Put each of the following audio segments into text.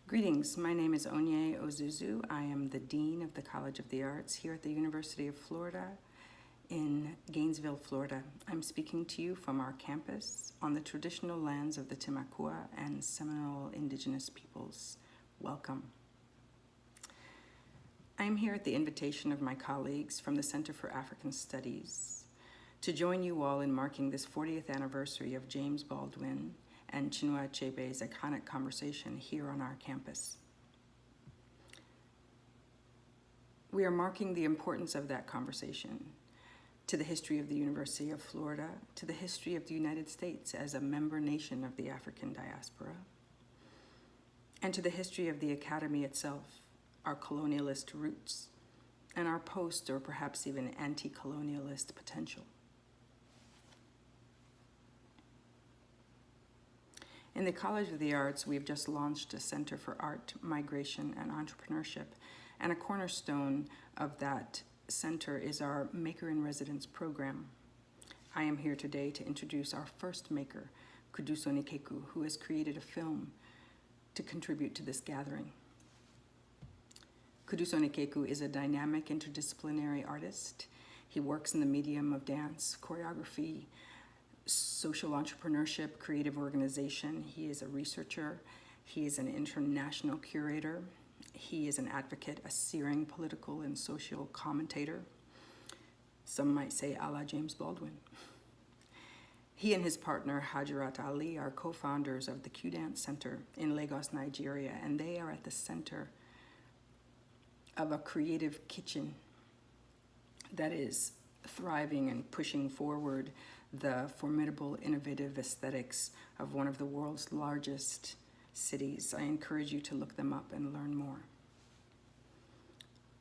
Greetings, my name is Onye Ozuzu. I am the Dean of the College of the Arts here at the University of Florida in Gainesville, Florida. I'm speaking to you from our campus on the traditional lands of the Timakua and Seminole Indigenous peoples. Welcome. I am here at the invitation of my colleagues from the Center for African Studies to join you all in marking this 40th anniversary of James Baldwin and Chinua Achebe's iconic conversation here on our campus. We are marking the importance of that conversation to the history of the University of Florida, to the history of the United States as a member nation of the African diaspora, and to the history of the Academy itself, our colonialist roots, and our post or perhaps even anti-colonialist potential. In the College of the Arts, we've just launched a Center for Art, Migration, and Entrepreneurship, and a cornerstone of that center is our Maker in Residence program. I am here today to introduce our first maker, Qudus Onikeku, who has created a film to contribute to this gathering. Qudus Onikeku is a dynamic interdisciplinary artist. He works in the medium of dance, choreography, social entrepreneurship, creative organization. He is a researcher. He is an international curator. He is an advocate, a searing political and social commentator. Some might say a la James Baldwin. He and his partner, Hajarat Ali, are co-founders of the Qudus Center in Lagos, Nigeria, and they are at the center of a creative kitchen that is thriving and pushing forward the formidable, innovative aesthetics of one of the world's largest cities. I encourage you to look them up and learn more.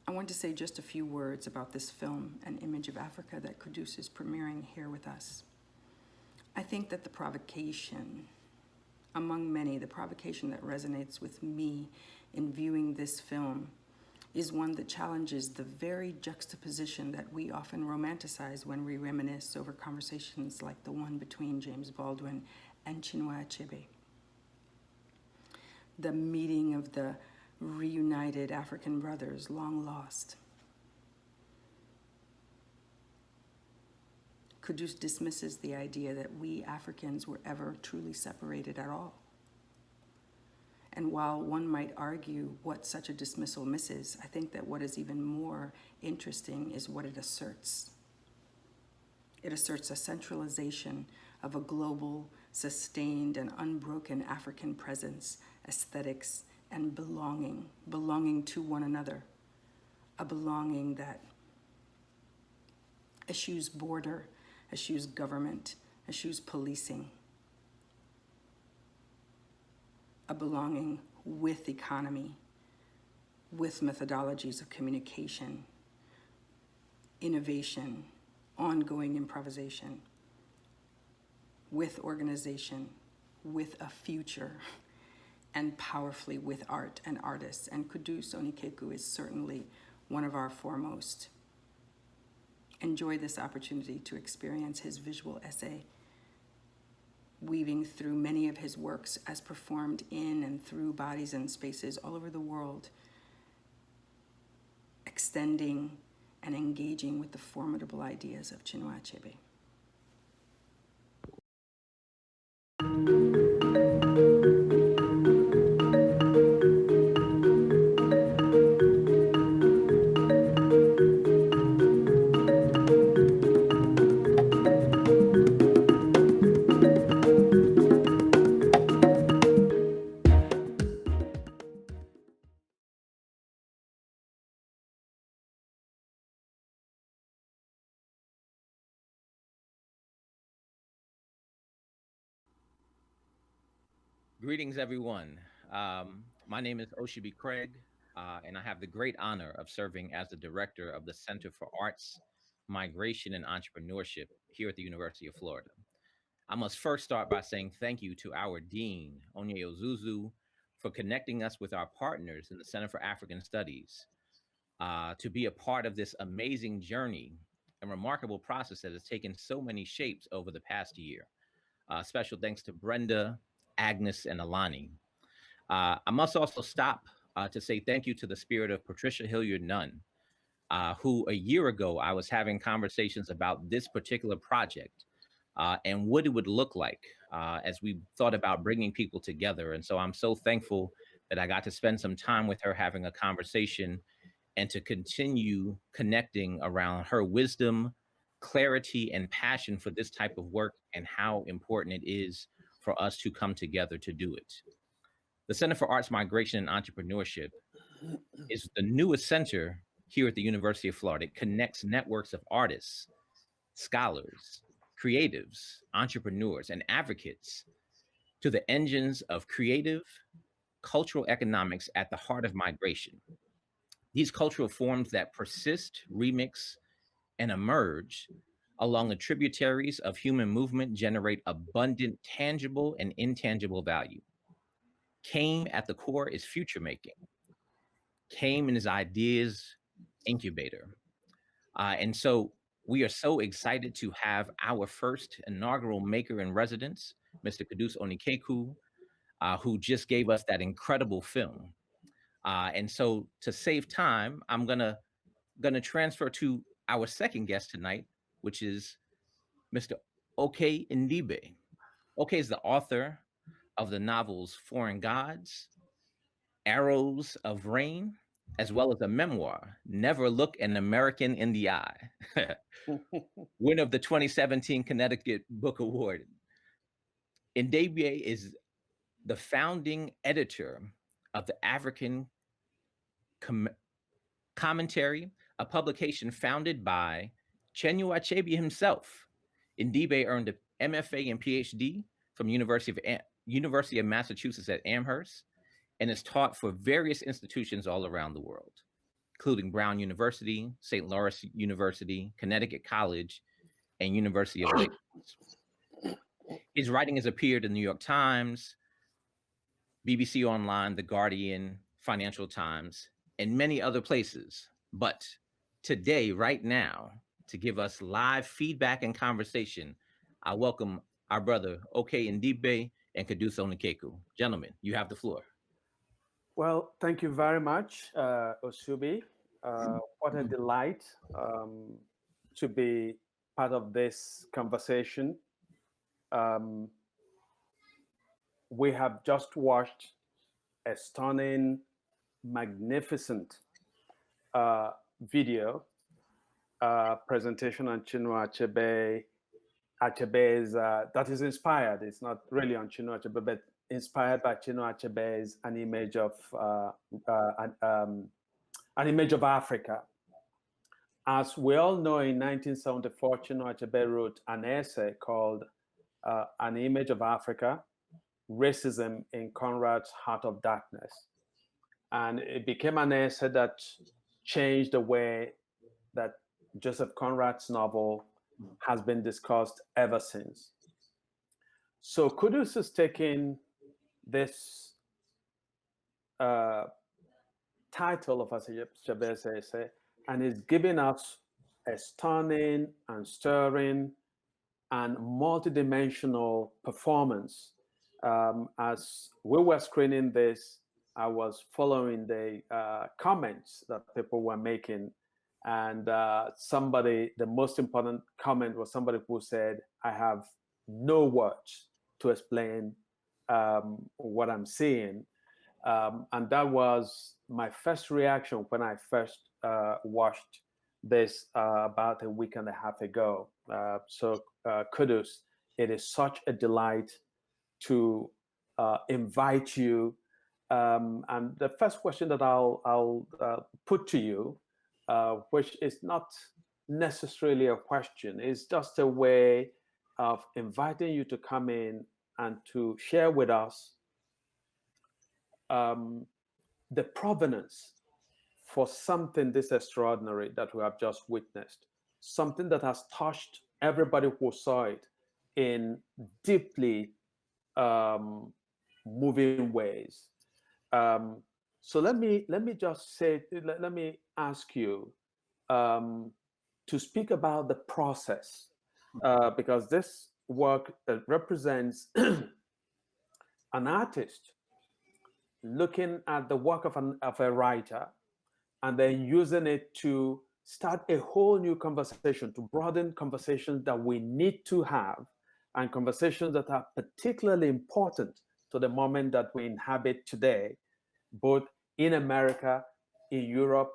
I want to say just a few words about this film, An Image of Africa, that Qudus is premiering here with us. I think that the provocation, among many, the provocation that resonates with me in viewing this film is one that challenges the very juxtaposition that we often romanticize when we reminisce over conversations like the one between James Baldwin and Chinua Achebe. The meeting of the reunited African brothers, long lost. Qudus dismisses the idea that we Africans were ever truly separated at all. And while one might argue what such a dismissal misses, I think that what is even more interesting is what it asserts. It asserts a centralization of a global, sustained, and unbroken African presence, aesthetics, and belonging to one another, a belonging that eschews border, eschews government, eschews policing, a belonging with economy, with methodologies of communication, innovation, ongoing improvisation, with organization, with a future, and powerfully with art and artists. And Qudus Onikeku is certainly one of our foremost. Enjoy this opportunity to experience his visual essay, weaving through many of his works as performed in and through bodies and spaces all over the world, extending and engaging with the formidable ideas of Chinua Achebe. Greetings, everyone. My name is Oshubi Craig, and I have the great honor of serving as the director of the Center for Arts, Migration, and Entrepreneurship here at the University of Florida. I must first start by saying thank you to our dean, Onye Ozuzu, for connecting us with our partners in the Center for African Studies to be a part of this amazing journey and remarkable process that has taken so many shapes over the past year. Special thanks to Brenda, Agnes, and Alani. I must also stop to say thank you to the spirit of Patricia Hilliard Nunn, who a year ago I was having conversations about this particular project and what it would look like as we thought about bringing people together. And so I'm so thankful that I got to spend some time with her having a conversation and to continue connecting around her wisdom, clarity, and passion for this type of work and how important it is for us to come together to do it. The Center for Arts, Migration, and Entrepreneurship is the newest center here at the University of Florida. It connects networks of artists, scholars, creatives, entrepreneurs, and advocates to the engines of creative, cultural economics at the heart of migration. These cultural forms that persist, remix, and emerge along the tributaries of human movement generate abundant, tangible, and intangible value. CAME at the core is future making. CAME and his ideas incubator. And so we are so excited to have our first inaugural maker in residence, Mr. Qudus Onikeku, who just gave us that incredible film. And so to save time, I'm gonna transfer to our second guest tonight, which is Mr. Okey Ndibe. Okey is the author of the novels Foreign Gods, Arrows of Rain, as well as a memoir, Never Look an American in the Eye, winner of the 2017 Connecticut Book Award. Ndibe is the founding editor of the African Com- Commentary, a publication founded by Achebe himself. Ndibe earned an MFA and PhD from University of Massachusetts at Amherst and is taught for various institutions all around the world, including Brown University, St. Lawrence University, Connecticut College, and University of Lake. His writing has appeared in the New York Times, BBC Online, The Guardian, Financial Times, and many other places. But today, right now, to give us live feedback and conversation, I welcome our brother Okey Ndibe and Qudus Onikeku. Gentlemen, you have the floor. Well, thank you very much, Osubi. What a delight to be part of this conversation. We have just watched a stunning, magnificent video presentation on Chinua Achebe. Achebe's that is inspired. It's not really on Chinua Achebe, but inspired by Chinua Achebe's an image of Africa. As we all know, in 1974, Chinua Achebe wrote an essay called "An Image of Africa: Racism in Conrad's Heart of Darkness," and it became an essay that changed the way that Joseph Conrad's novel has been discussed ever since. So Qudus is taking this title of Achebe's essay and is giving us a stunning and stirring and multidimensional performance. As we were screening this, I was following the comments that people were making. And the most important comment was somebody who said, "I have no words to explain what I'm seeing." And that was my first reaction when I first watched this about a week and a half ago. So Qudus, it is such a delight to invite you. And the first question that I'll put to you, which is not necessarily a question, is just a way of inviting you to come in and to share with us the provenance for something this extraordinary that we have just witnessed, something that has touched everybody who saw it in deeply moving ways. So let me just say, let me ask you to speak about the process, because this work represents an artist looking at the work of a writer and then using it to start a whole new conversation, to broaden conversations that we need to have and conversations that are particularly important to the moment that we inhabit today, both in America, in Europe,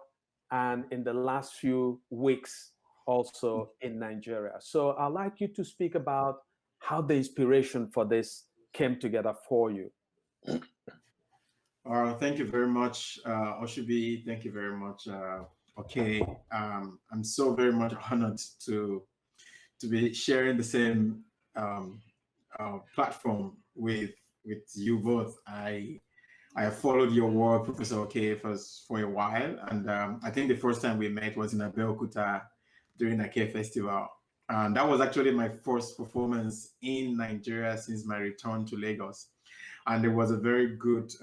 and in the last few weeks also in Nigeria. So I'd like you to speak about how the inspiration for this came together for you. Thank you very much, Osubi. Thank you very much, Okey. I'm so very much honored to be sharing the same platform with you both. I have followed your work, Professor Okey, for a while, and I think the first time we met was in Abeokuta during the Okey Festival. And that was actually my first performance in Nigeria since my return to Lagos. And it was a very good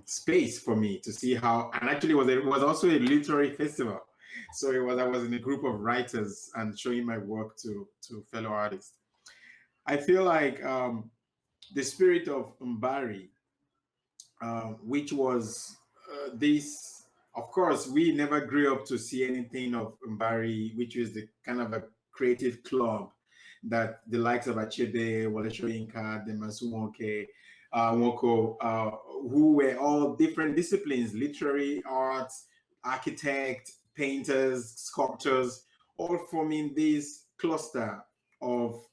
space for me to see how, and actually it was also a literary festival. So I was in a group of writers and showing my work to fellow artists. I feel like the spirit of Mbari, which was this, of course, we never grew up to see anything of Mbari, which is the kind of a creative club that the likes of Achebe, Wole Soyinka, Demasumoke, Woko, who were all different disciplines, literary arts, architect, painters, sculptors, all forming this cluster of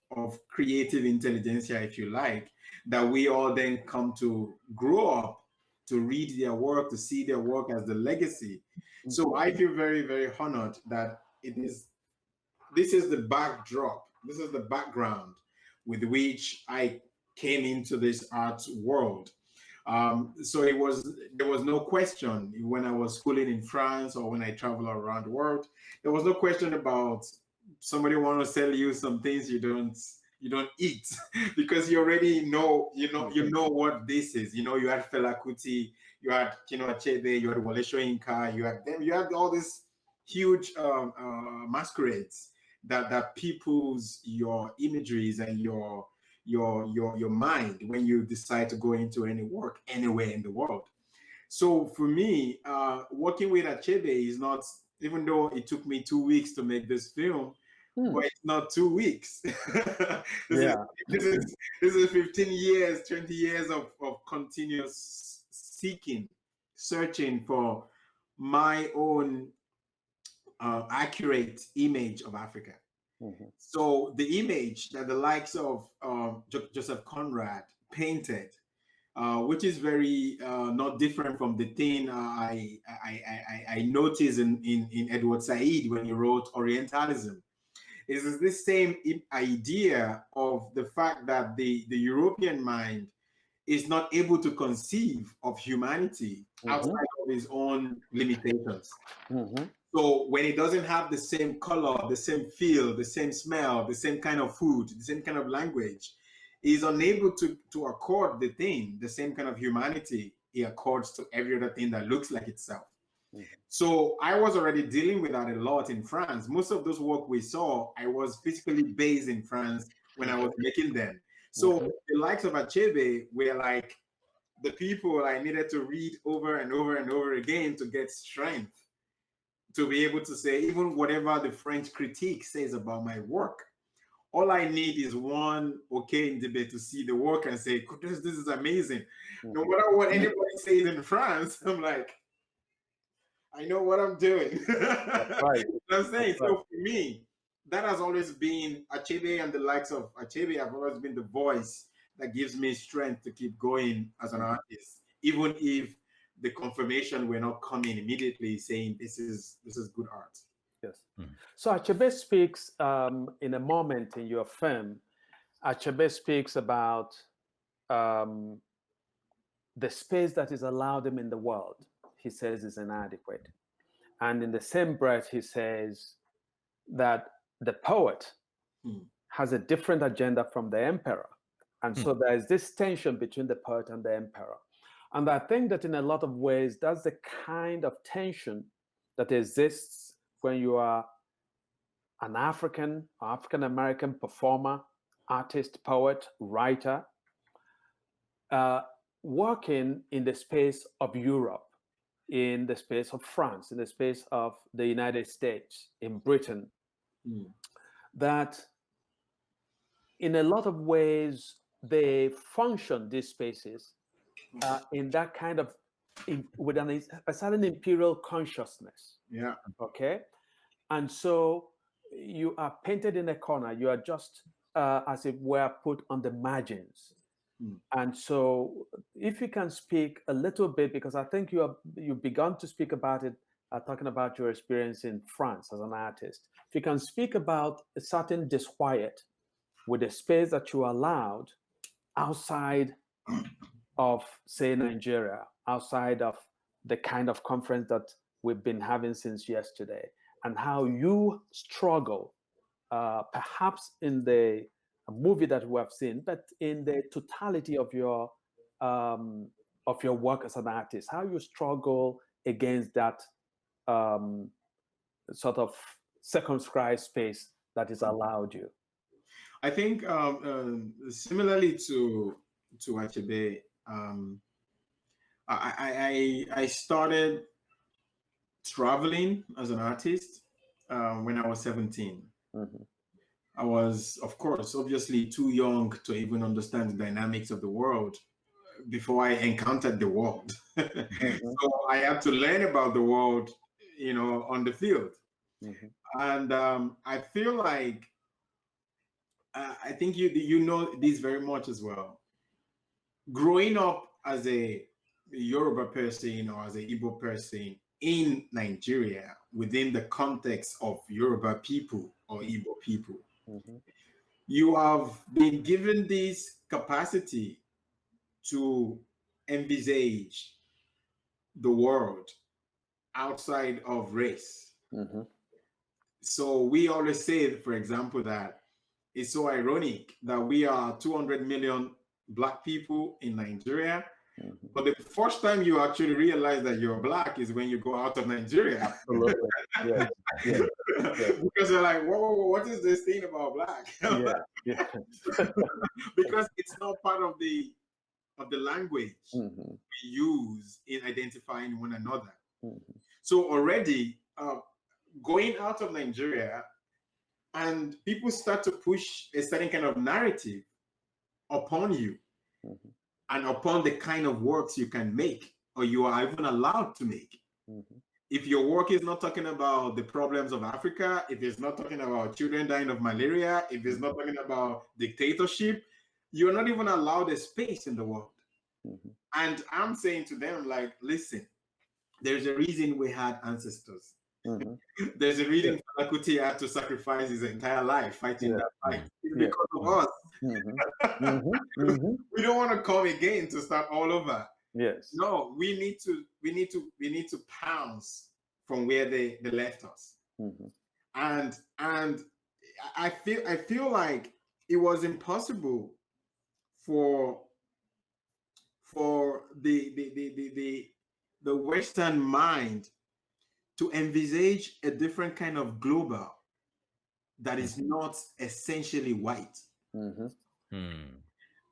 creative intelligentsia, if you like, that we all then come to grow up to read their work, to see their work as the legacy. So I feel very, very honored that this is the backdrop, this is the background with which I came into this art world. So there was no question when I was schooling in France or when I travel around the world, there was no question about somebody want to sell you some things you don't eat because you already know what this is. You know, you had Fela Kuti, you had Achebe, you had Wole Soyinka, you had all these huge masquerades that people's your imageries and your mind when you decide to go into any work anywhere in the world. So for me, working with Achebe is not, even though it took me 2 weeks to make this film, but it's not 2 weeks. This is 15 years, 20 years of continuous searching for my own accurate image of Africa. So the image that the likes of Joseph Conrad painted, which is very not different from the thing I noticed in Edward Said when he wrote Orientalism, is this same idea of the fact that the European mind is not able to conceive of humanity outside of his own limitations. So when it doesn't have the same color, the same feel, the same smell, the same kind of food, the same kind of language, is unable to accord the thing, the same kind of humanity he accords to every other thing that looks like itself. So I was already dealing with that a lot in France. Most of those work we saw, I was physically based in France when I was making them. So the likes of Achebe were like the people I needed to read over and over and over again to get strength, to be able to say, even whatever the French critique says about my work, all I need is one okay Ndibe to see the work and say, Qudus, this is amazing. No matter what anybody says in France, I'm like, I know what I'm doing. Right. You know what I'm saying? So for me, that has always been Achebe, and the likes of Achebe have always been the voice that gives me strength to keep going as an artist, even if the confirmation were not coming immediately saying this is good art. Yes. So Achebe speaks in a moment in your film. Achebe speaks about the space that is allowed him in the world. He says is inadequate, and in the same breath he says that the poet has a different agenda from the emperor, and so there is this tension between the poet and the emperor. And I think that in a lot of ways, that's the kind of tension that exists when you are an African American performer, artist, poet, writer, working in the space of Europe, in the space of France, in the space of the United States, in Britain, that in a lot of ways they function, these spaces, in that kind of with a certain imperial consciousness. Yeah. Okay. And so you are painted in a corner. You are just, as it were, put on the margins. And so if you can speak a little bit, because I think you've begun to speak about it, talking about your experience in France as an artist. If you can speak about a certain disquiet with the space that you allowed outside of, say, Nigeria, outside of the kind of conference that we've been having since yesterday, and how you struggle, perhaps in the movie that we have seen, but in the totality of your work as an artist, how you struggle against that sort of circumscribed space that is allowed you. I think similarly to Achebe, I started traveling as an artist when I was 17. I was, of course, obviously too young to even understand the dynamics of the world before I encountered the world. So I had to learn about the world, on the field. And I feel like, I think you know this very much as well. Growing up as a Yoruba person or as a Igbo person in Nigeria, within the context of Yoruba people or Igbo people, you have been given this capacity to envisage the world outside of race. So we always say, for example, that it's so ironic that we are 200 million Black people in Nigeria, but the first time you actually realize that you're Black is when you go out of Nigeria. Absolutely. Yeah. Because you're like, whoa, what is this thing about Black? Because it's not part of the language we use in identifying one another. So already going out of Nigeria, and people start to push a certain kind of narrative upon you and upon the kind of works you can make or you are even allowed to make. If your work is not talking about the problems of Africa, if it's not talking about children dying of malaria, if it's not talking about dictatorship, you're not even allowed a space in the world. And I'm saying to them, like, listen, there's a reason we had ancestors. There's a reason Fela Kuti had to sacrifice his entire life fighting that fight. It's because of us. We don't want to come again to start all over. Yes. No, we need to pounce from where they left us. And I feel like it was impossible for the Western mind to envisage a different kind of global that is not essentially white. And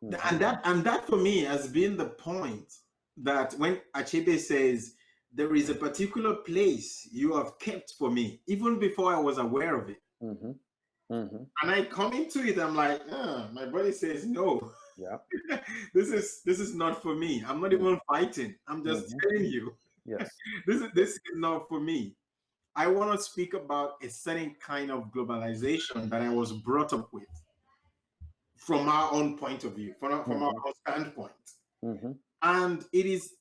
that for me has been the point that when Achebe says there is a particular place you have kept for me, even before I was aware of it. And I come into it, I'm like, my body says no. This is not for me. I'm not even fighting. I'm just telling you. Yes. This is not for me. I want to speak about a certain kind of globalization that I was brought up with from our own point of view, from our own standpoint. And it is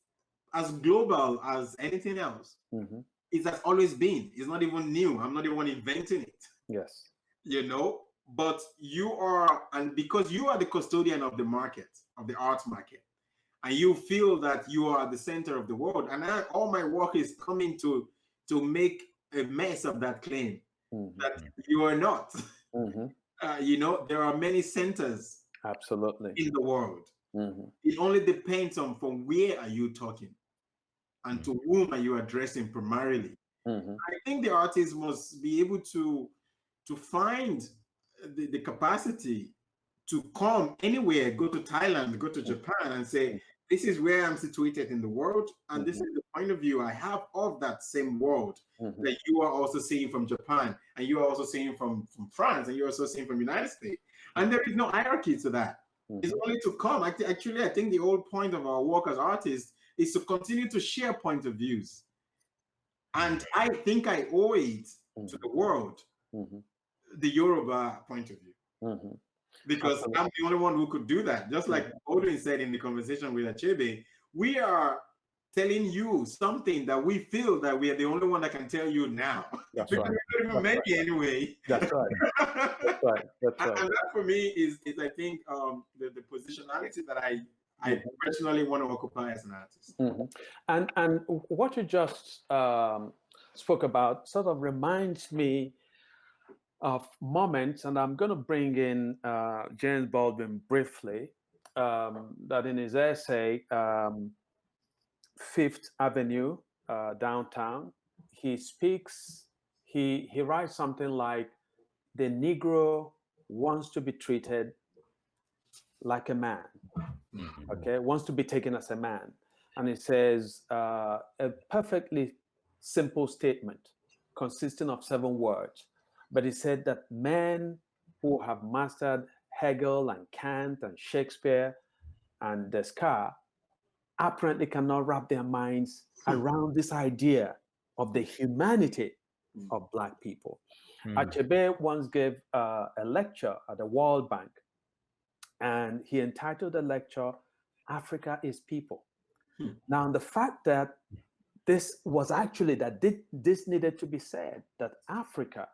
as global as anything else. It has always been. It's not even new. I'm not even inventing it. Yes. But you are, and because you are the custodian of the market, of the art market, and you feel that you are the center of the world, and all my work is coming to make a mess of that claim that you are not. There are many centers absolutely in the world. It only depends on from where are you talking and to whom are you addressing primarily. I think the artist must be able to find the capacity to come anywhere, go to Thailand, go to Japan and say, this is where I'm situated in the world, and this Mhm. is the point of view I have of that same world Mhm. that you are also seeing from Japan, and you are also seeing from France, and you're also seeing from United States. And there is no hierarchy to that. It's Mhm. only to come. Actually, I think the whole point of our work as artists is to continue to share point of views. And I think I owe it to the world, Mhm. the Yoruba point of view, Mhm. because Absolutely. I'm the only one who could do that. Just like Odin said in the conversation with Achebe, we are telling you something that we feel that we are the only one that can tell you now. That's Because right. we don't even That's make right. it anyway. That's right. That's right. That's and, right. and that for me is I think the positionality that I Mhm. personally want to occupy as an artist. Mhm. And what you just spoke about sort of reminds me of moments, and I'm going to bring in James Baldwin briefly. That in his essay, Fifth Avenue, downtown, he speaks. He writes something like, "The Negro wants to be treated like a man." Okay, wants to be taken as a man. And it says a perfectly simple statement consisting of 7 words. But he said that men who have mastered Hegel and Kant and Shakespeare and Descartes apparently cannot wrap their minds around this idea of the humanity of Black people. Achebe once gave a lecture at the World Bank, and he entitled the lecture, Africa is People. Now, the fact that this was actually that this needed to be said, that Africa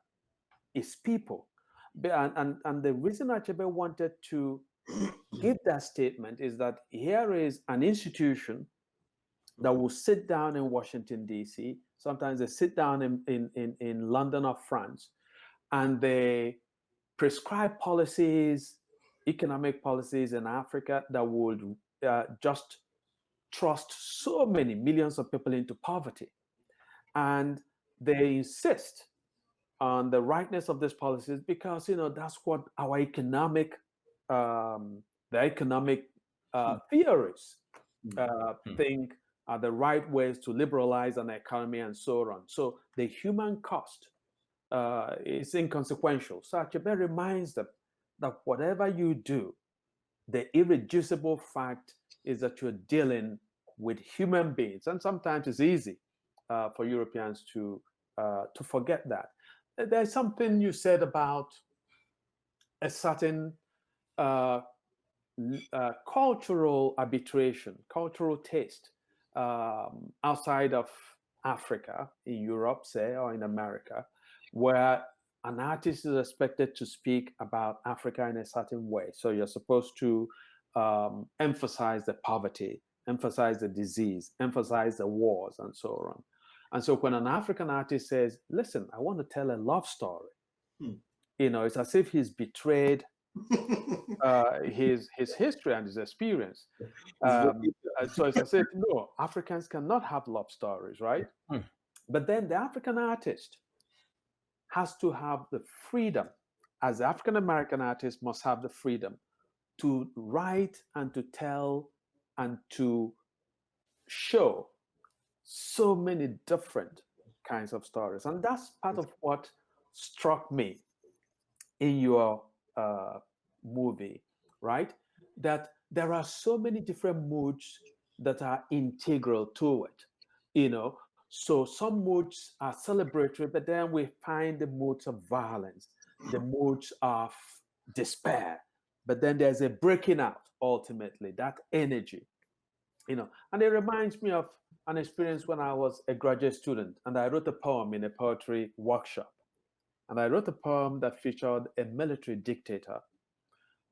is people. And the reason Achebe wanted to give that statement is that here is an institution that will sit down in Washington, D.C. Sometimes they sit down in London or France, and they prescribe policies, economic policies in Africa that would just thrust so many millions of people into poverty. And they insist on the rightness of these policies because, that's what our the economic theories think are the right ways to liberalize an economy and so on. So the human cost is inconsequential. So Achebe reminds them that whatever you do, the irreducible fact is that you're dealing with human beings, and sometimes it's easy for Europeans to forget that. There's something you said about a certain uh, cultural arbitration, cultural taste outside of Africa, in Europe, say, or in America, where an artist is expected to speak about Africa in a certain way. So you're supposed to emphasize the poverty, emphasize the disease, emphasize the wars, and so on. And so when an African artist says, listen, I want to tell a love story, it's as if he's betrayed his history and his experience. So it's as if, no, Africans cannot have love stories, right? But then the African artist has to have the freedom, as the African American artist must have the freedom to write and to tell and to show so many different kinds of stories. And that's part of what struck me in your movie, right? That there are so many different moods that are integral to it. So some moods are celebratory, but then we find the moods of violence, the moods of despair, but then there's a breaking out ultimately, that energy. And it reminds me of an experience when I was a graduate student and I wrote a poem in a poetry workshop. And I wrote a poem that featured a military dictator.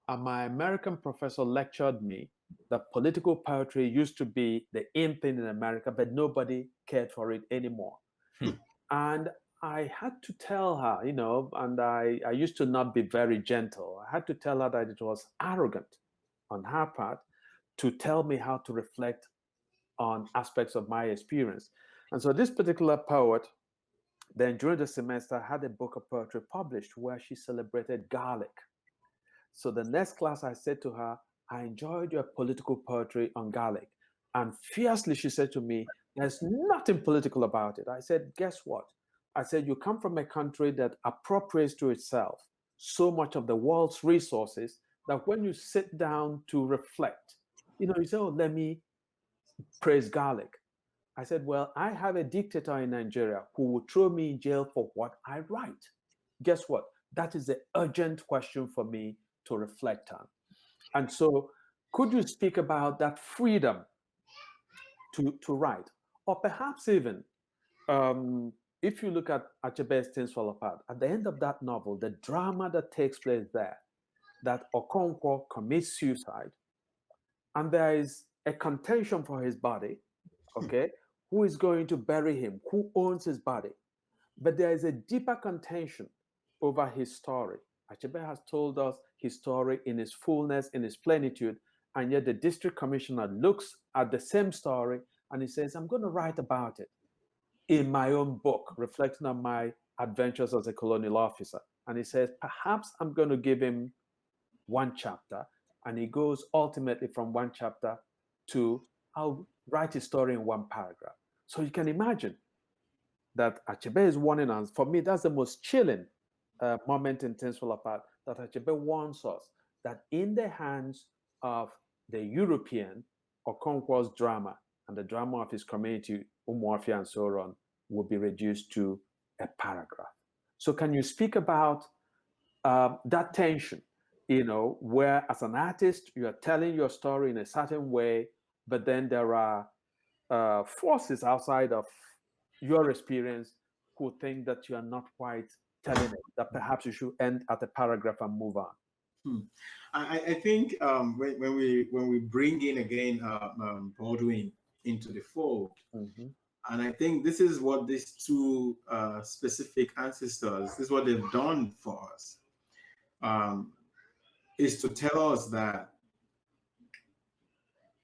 And my American professor lectured me that political poetry used to be the in thing in America, but nobody cared for it anymore. And I had to tell her, and I used to not be very gentle. I had to tell her that it was arrogant on her part to tell me how to reflect on aspects of my experience. And so this particular poet, then during the semester, had a book of poetry published where she celebrated garlic. So the next class, I said to her, I enjoyed your political poetry on garlic. And fiercely, she said to me, there's nothing political about it. I said, guess what? I said, you come from a country that appropriates to itself so much of the world's resources that when you sit down to reflect, you say, oh, let me praise garlic. I said, well, I have a dictator in Nigeria who will throw me in jail for what I write. Guess what? That is the urgent question for me to reflect on. And so, could you speak about that freedom to write? Or perhaps even, if you look at Achebe's Things Fall Apart, at the end of that novel, the drama that takes place there, that Okonkwo commits suicide, and there is a contention for his body, okay? Who is going to bury him? Who owns his body? But there is a deeper contention over his story. Achebe has told us his story in its fullness, in its plenitude, and yet the district commissioner looks at the same story and he says, I'm going to write about it in my own book, reflecting on my adventures as a colonial officer. And he says, perhaps I'm going to give him one chapter. And he goes ultimately from one chapter to, I'll write his story in one paragraph. So you can imagine that Achebe is warning us. For me, that's the most chilling moment in Things Fall Apart, that Achebe warns us that in the hands of the European, Okonkwo's drama and the drama of his community, Umuofia and so on, will be reduced to a paragraph. So can you speak about that tension, where as an artist, you're telling your story in a certain way, but then there are forces outside of your experience who think that you're not quite telling it, that perhaps you should end at a paragraph and move on? I think when we bring in again Baldwin into the fold, and I think this is what these two specific ancestors, this is what they've done for us, is to tell us that,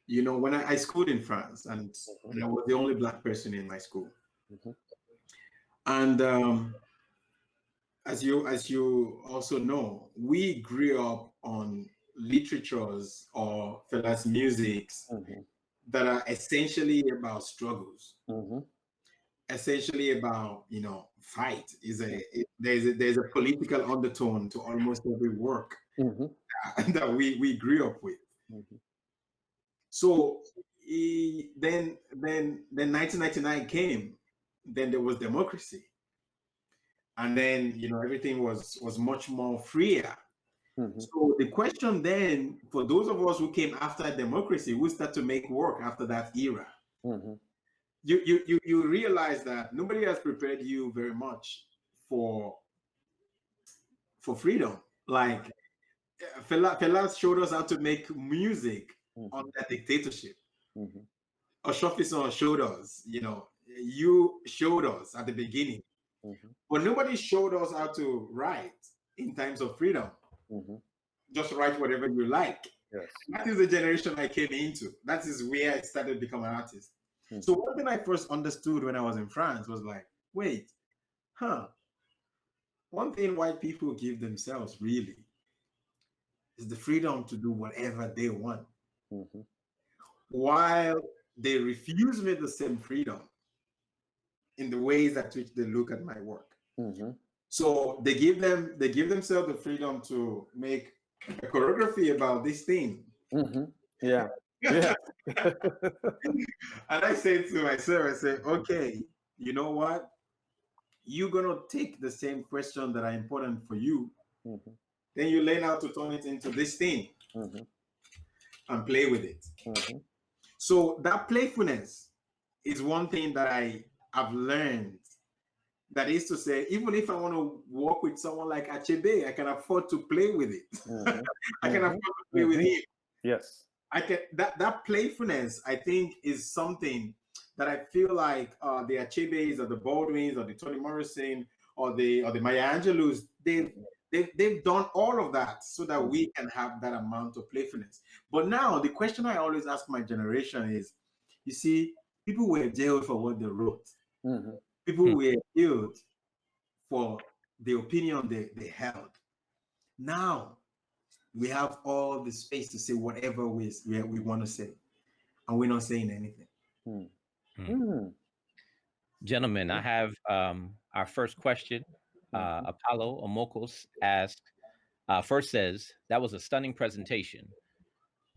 when I schooled in France, and I was the only Black person in my school, and as you also know, we grew up on literatures or fellas musics that are essentially about struggles, essentially about fight. There's a political undertone to almost every work that we grew up with. So then 1999 came, then there was democracy. And then, everything was much more freer. So the question then, for those of us who came after democracy, who start to make work after that era, you realize that nobody has prepared you very much for freedom. Like Fela showed us how to make music under dictatorship. Oshofison showed us, you showed us at the beginning. But nobody showed us how to write in times of freedom. Just write whatever you like. Yes. That is the generation I came into. That is where I started to become an artist. So one thing I first understood when I was in France was like, wait, one thing white people give themselves really is the freedom to do whatever they want. While they refuse me the same freedom in the ways at which they look at my work. So they give themselves the freedom to make a choreography about this thing. Yeah. Yeah. And I say to myself, okay, you know what? You're gonna take the same question that are important for you, then you learn how to turn it into this thing and play with it. So that playfulness is one thing that I have learned. That is to say, even if I want to work with someone like Achebe, I can afford to play with it. I can afford to play with him. Yes. I can that playfulness, I think, is something that I feel like the Achebes or the Baldwins or the Toni Morrison or the Maya Angelou's, they've done all of that so that we can have that amount of playfulness. But now the question I always ask my generation is, you see, people were jailed for what they wrote. People were killed for the opinion they held. Now, we have all the space to say whatever we want to say, and we're not saying anything. Gentlemen, I have our first question. Apollo Omokos asked, first says, that was a stunning presentation.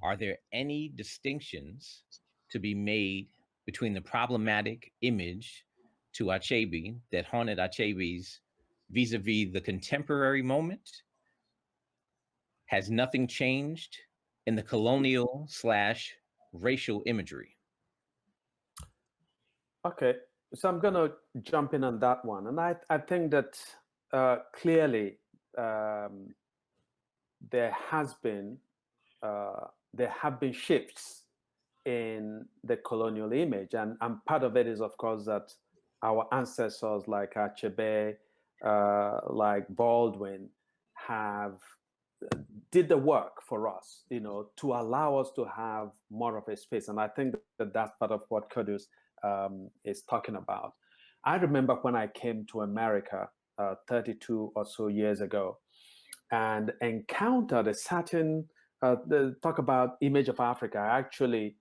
Are there any distinctions to be made between the problematic image to Achebe that haunted Achebe's vis-a-vis the contemporary moment? Has nothing changed in the colonial / racial imagery? Okay, so I'm going to jump in on that one. And I think that clearly there have been shifts in the colonial image. And part of it is, of course, that our ancestors like Achebe, like Baldwin, did the work for us, to allow us to have more of a space. And I think that that's part of what Qudus is talking about. I remember when I came to America 32 or so years ago and encountered a certain, talk about image of Africa. I actually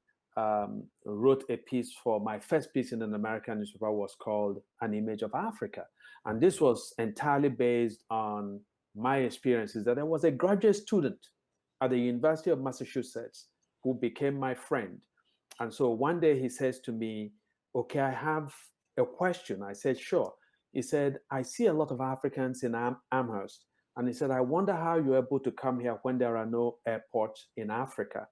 wrote a piece for my first piece in an American newspaper was called An Image of Africa. And this was entirely based on my experiences that there was a graduate student at the University of Massachusetts who became my friend. And so one day he says to me, okay, I have a question. I said, sure. He said, I see a lot of Africans in Amherst. And he said, I wonder how you're able to come here when there are no airports in Africa.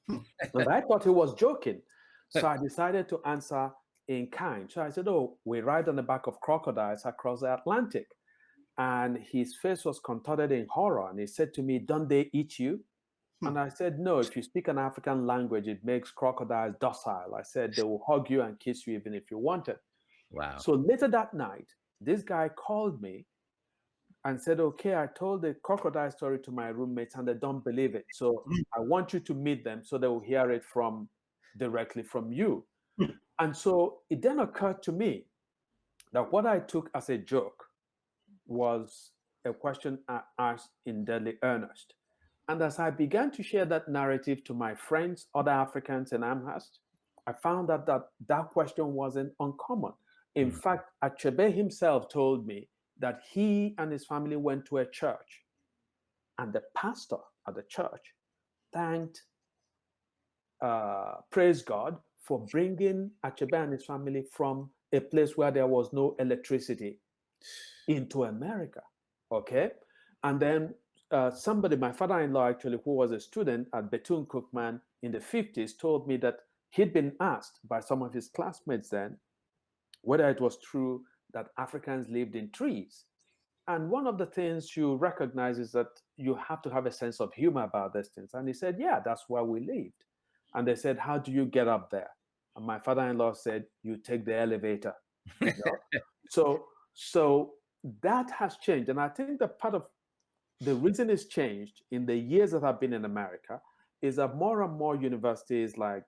And I thought he was joking. So I decided to answer in kind. So I said, oh, we ride on the back of crocodiles across the Atlantic. And his face was contorted in horror. And he said to me, don't they eat you? And I said, no, if you speak an African language, it makes crocodiles docile. I said, they will hug you and kiss you even if you wanted. Wow. So later that night, this guy called me and said, okay, I told the crocodile story to my roommates and they don't believe it. So I want you to meet them so they will hear it directly from you. And so it then occurred to me that what I took as a joke was a question I asked in deadly earnest. And as I began to share that narrative to my friends, other Africans in Amherst, I found that that question wasn't uncommon. In fact, Achebe himself told me that he and his family went to a church, and the pastor at the church praised God for bringing Achebe and his family from a place where there was no electricity into America. Okay, and then my father-in-law actually, who was a student at Bethune-Cookman in the 50s, told me that he'd been asked by some of his classmates then whether it was true that Africans lived in trees. And one of the things you recognize is that you have to have a sense of humor about these things. And he said, yeah, that's where we lived. And they said, how do you get up there? And my father-in-law said, you take the elevator. So that has changed. And I think that part of the reason it's changed in the years that I've been in America is that more and more universities like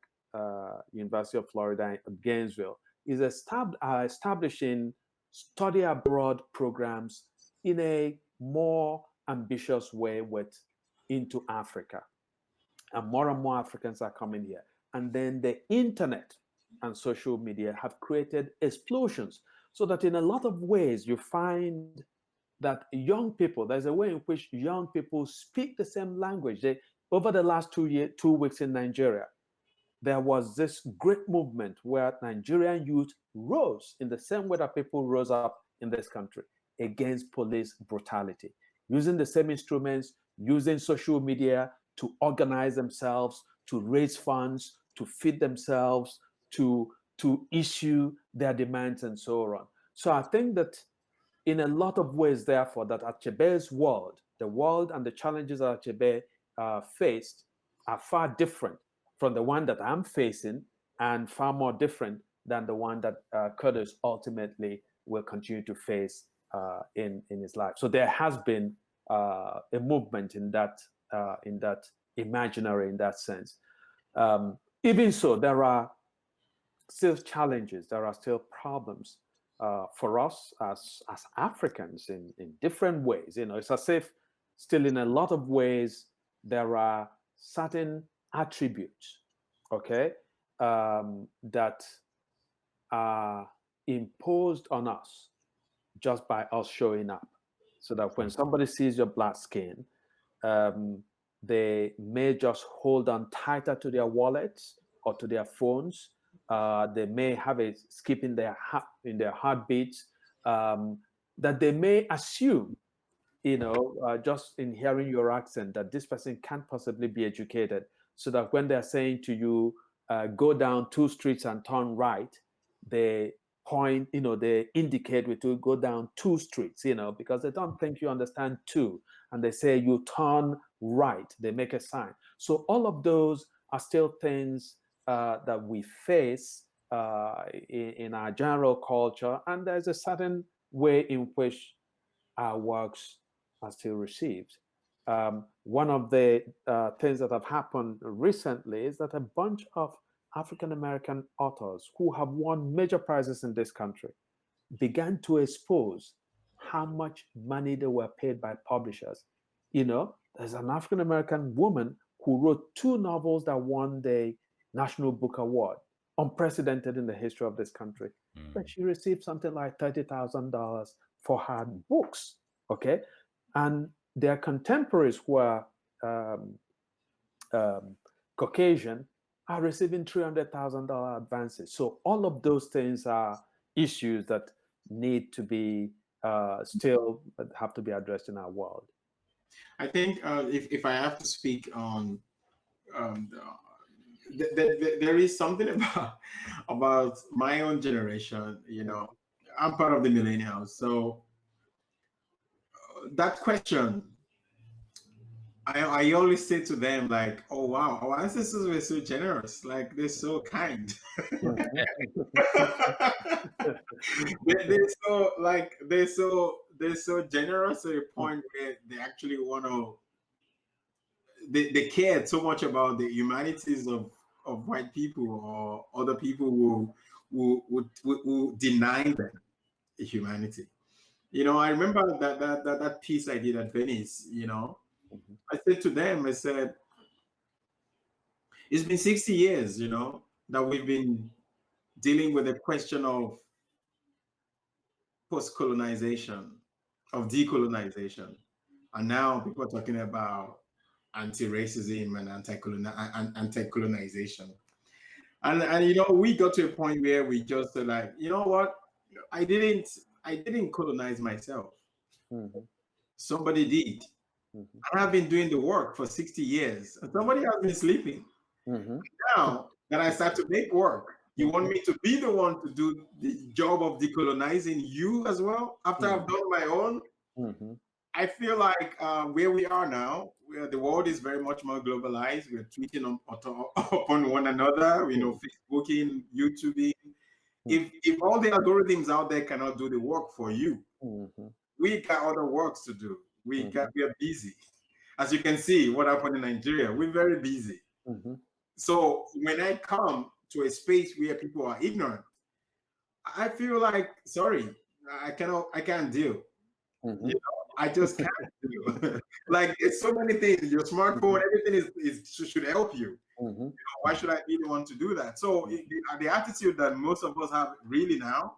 University of Florida in Gainesville is establishing study abroad programs in a more ambitious way into Africa. And more Africans are coming here. And then the internet and social media have created explosions so that in a lot of ways you find that there's a way in which young people speak the same language. Over the last 2 weeks in Nigeria, there was this great movement where Nigerian youth rose in the same way that people rose up in this country against police brutality, using the same instruments, using social media to organize themselves, to raise funds, to feed themselves, to issue their demands and so on. So I think that in a lot of ways, therefore, that Achebe's world, the world and the challenges that Achebe faced are far different from the one that I'm facing and far more different than the one that Qudus ultimately will continue to face in his life. So there has been a movement in that imaginary, in that sense. Even so, there are still challenges, there are still problems for us as Africans in different ways. It's as if still in a lot of ways there are certain attributes, okay, that are imposed on us just by us showing up. So that when somebody sees your black skin, they may just hold on tighter to their wallets or to their phones. They may have a skip in their heartbeats, that they may assume, just in hearing your accent, that this person can't possibly be educated. So that when they're saying to you, go down 2 streets and turn right, they point, they indicate with to go down 2 streets, because they don't think you understand two. And they say you turn right, they make a sign. So all of those are still things that we face in our general culture. And there's a certain way in which our works are still received. One of the things that have happened recently is that a bunch of African American authors who have won major prizes in this country began to expose how much money they were paid by publishers. There's an African American woman who wrote 2 novels that won the National Book Award, unprecedented in the history of this country. But she received something like $30,000 for her books, okay? And their contemporaries who are Caucasian are receiving $300,000 advances. So all of those things are issues that need to be still have to be addressed in our world. I think if I have to speak on, there is something about my own generation. I'm part of the millennials, so that question, I always say to them, like, oh wow, our ancestors were so generous, like they're so kind. They're so generous to the point where they actually want to, they cared so much about the humanities of white people or other people who deny them humanity. I remember that piece I did at Venice. I said to them, I said, it's been 60 years, that we've been dealing with the question of post-colonization, of decolonization. And now people are talking about anti-racism and anti-colonization. And we got to a point where we just are like, you know what? I didn't colonize myself. Somebody did. And I've been doing the work for 60 years. And somebody has been sleeping. Now that I start to make work, you want me to be the one to do the job of decolonizing you as well after I've done my own? I feel like where we are now, where the world is very much more globalized, we're tweeting upon one another, Facebooking, YouTubing. If all the algorithms out there cannot do the work for you, we got other works to do. We are busy. As you can see, what happened in Nigeria, we're very busy. So when I come to a space where people are ignorant, I feel like, sorry, I can't deal. I just can't do. Like, it's so many things. Your smartphone, everything should help you. Why should I be the one to do that? So the attitude that most of us have really now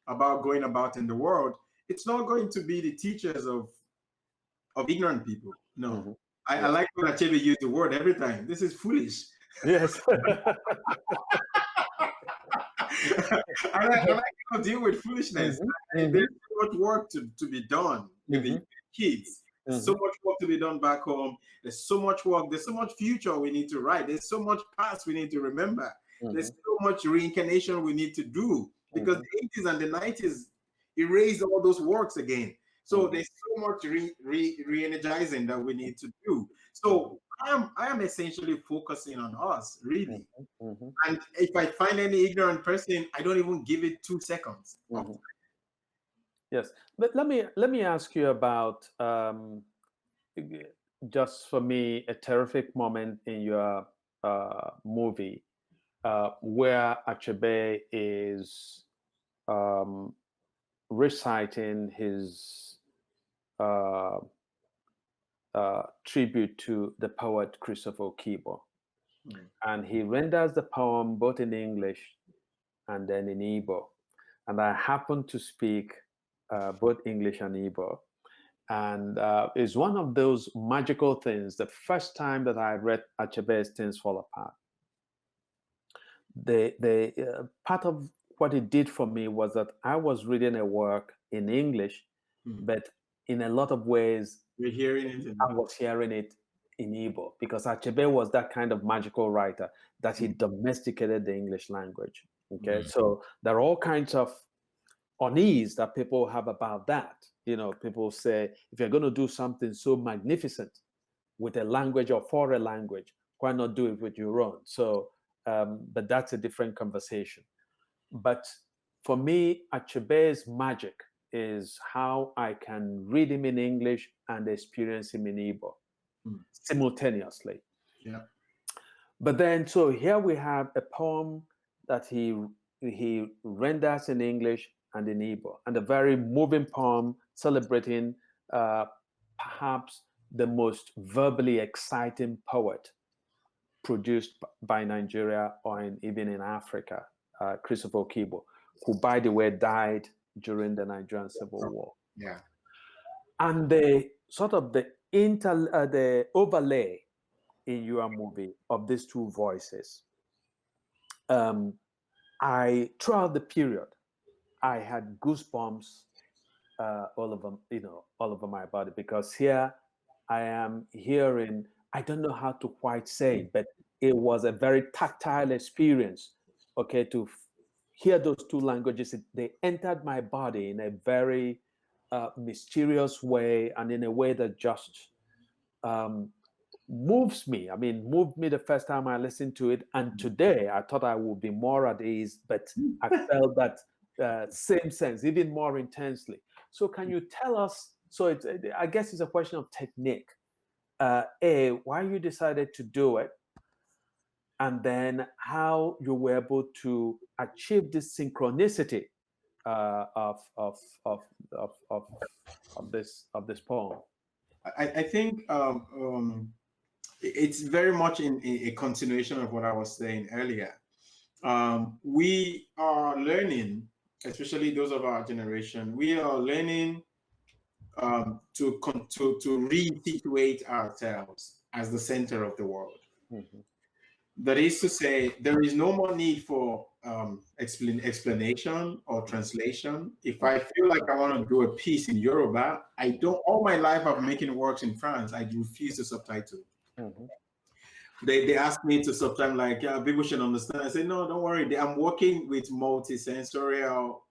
about going about in the world, it's not going to be the teachers of ignorant people. No. I like when Achebe used the word every time. This is foolish. Yes. I like to deal with foolishness. There's so much work to be done with the kids. There's so much work to be done back home. There's so much work. There's so much future we need to write. There's so much past we need to remember. There's so much reincarnation we need to do, because the 80s and the 90s erased all those works again. So there's so much re-energizing that we need to do. So I am essentially focusing on us, really. And if I find any ignorant person, I don't even give it 2 seconds. Yes, but let me ask you about just for me a terrific moment in your movie where Achebe is reciting his tribute to the poet Christopher Okey. Mm. And he renders the poem both in English and then in Igbo. And I happen to speak both English and Igbo. And it's one of those magical things. The first time that I read Achebe's Things Fall Apart, the part of what it did for me was that I was reading a work in English, but in a lot of ways, We're hearing it. I was hearing it in Igbo, because Achebe was that kind of magical writer that he domesticated the English language. Okay, so there are all kinds of unease that people have about that. You know, people say, if you're going to do something so magnificent with a language or for a language, why not do it with your own? So, but that's a different conversation. But for me, Achebe's magic is how I can read him in English and experience him in Igbo simultaneously. Yeah. But then, so here we have a poem that he renders in English and in Igbo, and a very moving poem celebrating perhaps the most verbally exciting poet produced by Nigeria or even in Africa, Christopher Okey, who, by the way, died during the Nigerian Civil War. Yeah. And the sort of the overlay in your movie of these two voices, throughout the period, I had goosebumps all over my body, because here I am hearing, I don't know how to quite say it, but it was a very tactile experience, okay, to hear those two languages. They entered my body in a very mysterious way, and in a way that just moves me. I mean, moved me the first time I listened to it. And today I thought I would be more at ease, but I felt that same sense, even more intensely. So can you tell us, so I guess it's a question of technique. Why you decided to do it, and then how you were able to achieve this synchronicity of this poem. I think it's very much in a continuation of what I was saying earlier. We are learning, especially those of our generation, we are learning to resituate ourselves as the center of the world. That is to say, there is no more need for explanation or translation. If I feel like I want to do a piece in Yoruba, I don't. All my life I've making works in France, I refuse to subtitle. They ask me to subtitle, like, yeah, people should understand. I say, no, don't worry. I'm working with multi-sensorial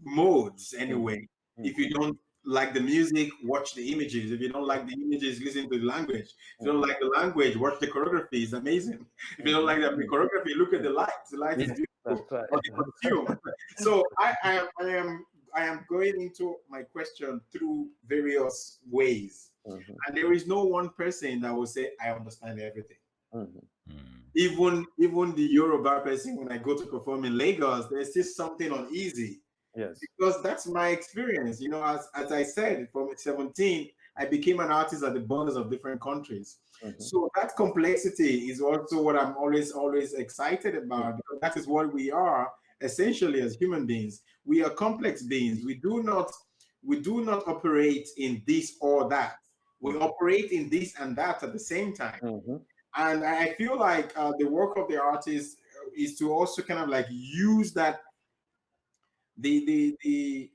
modes anyway. If you don't like the music, watch the images. If you don't like the images, listen to the language. If you don't like the language, watch the choreography. It's amazing. If you don't like the choreography, look at the lights. The light is beautiful. Right. So I am going into my question through various ways. And there is no one person that will say, I understand everything. Even the Yoruba person, when I go to perform in Lagos, there's still something uneasy. Yes. Because that's my experience. You know, as I said, from 17, I became an artist at the borders of different countries. So that complexity is also what I'm always excited about, because that is what we are essentially as human beings. We are complex beings. We do not operate in this or that. We operate in this and that at the same time. And I feel like the work of the artist is to also kind of like use that the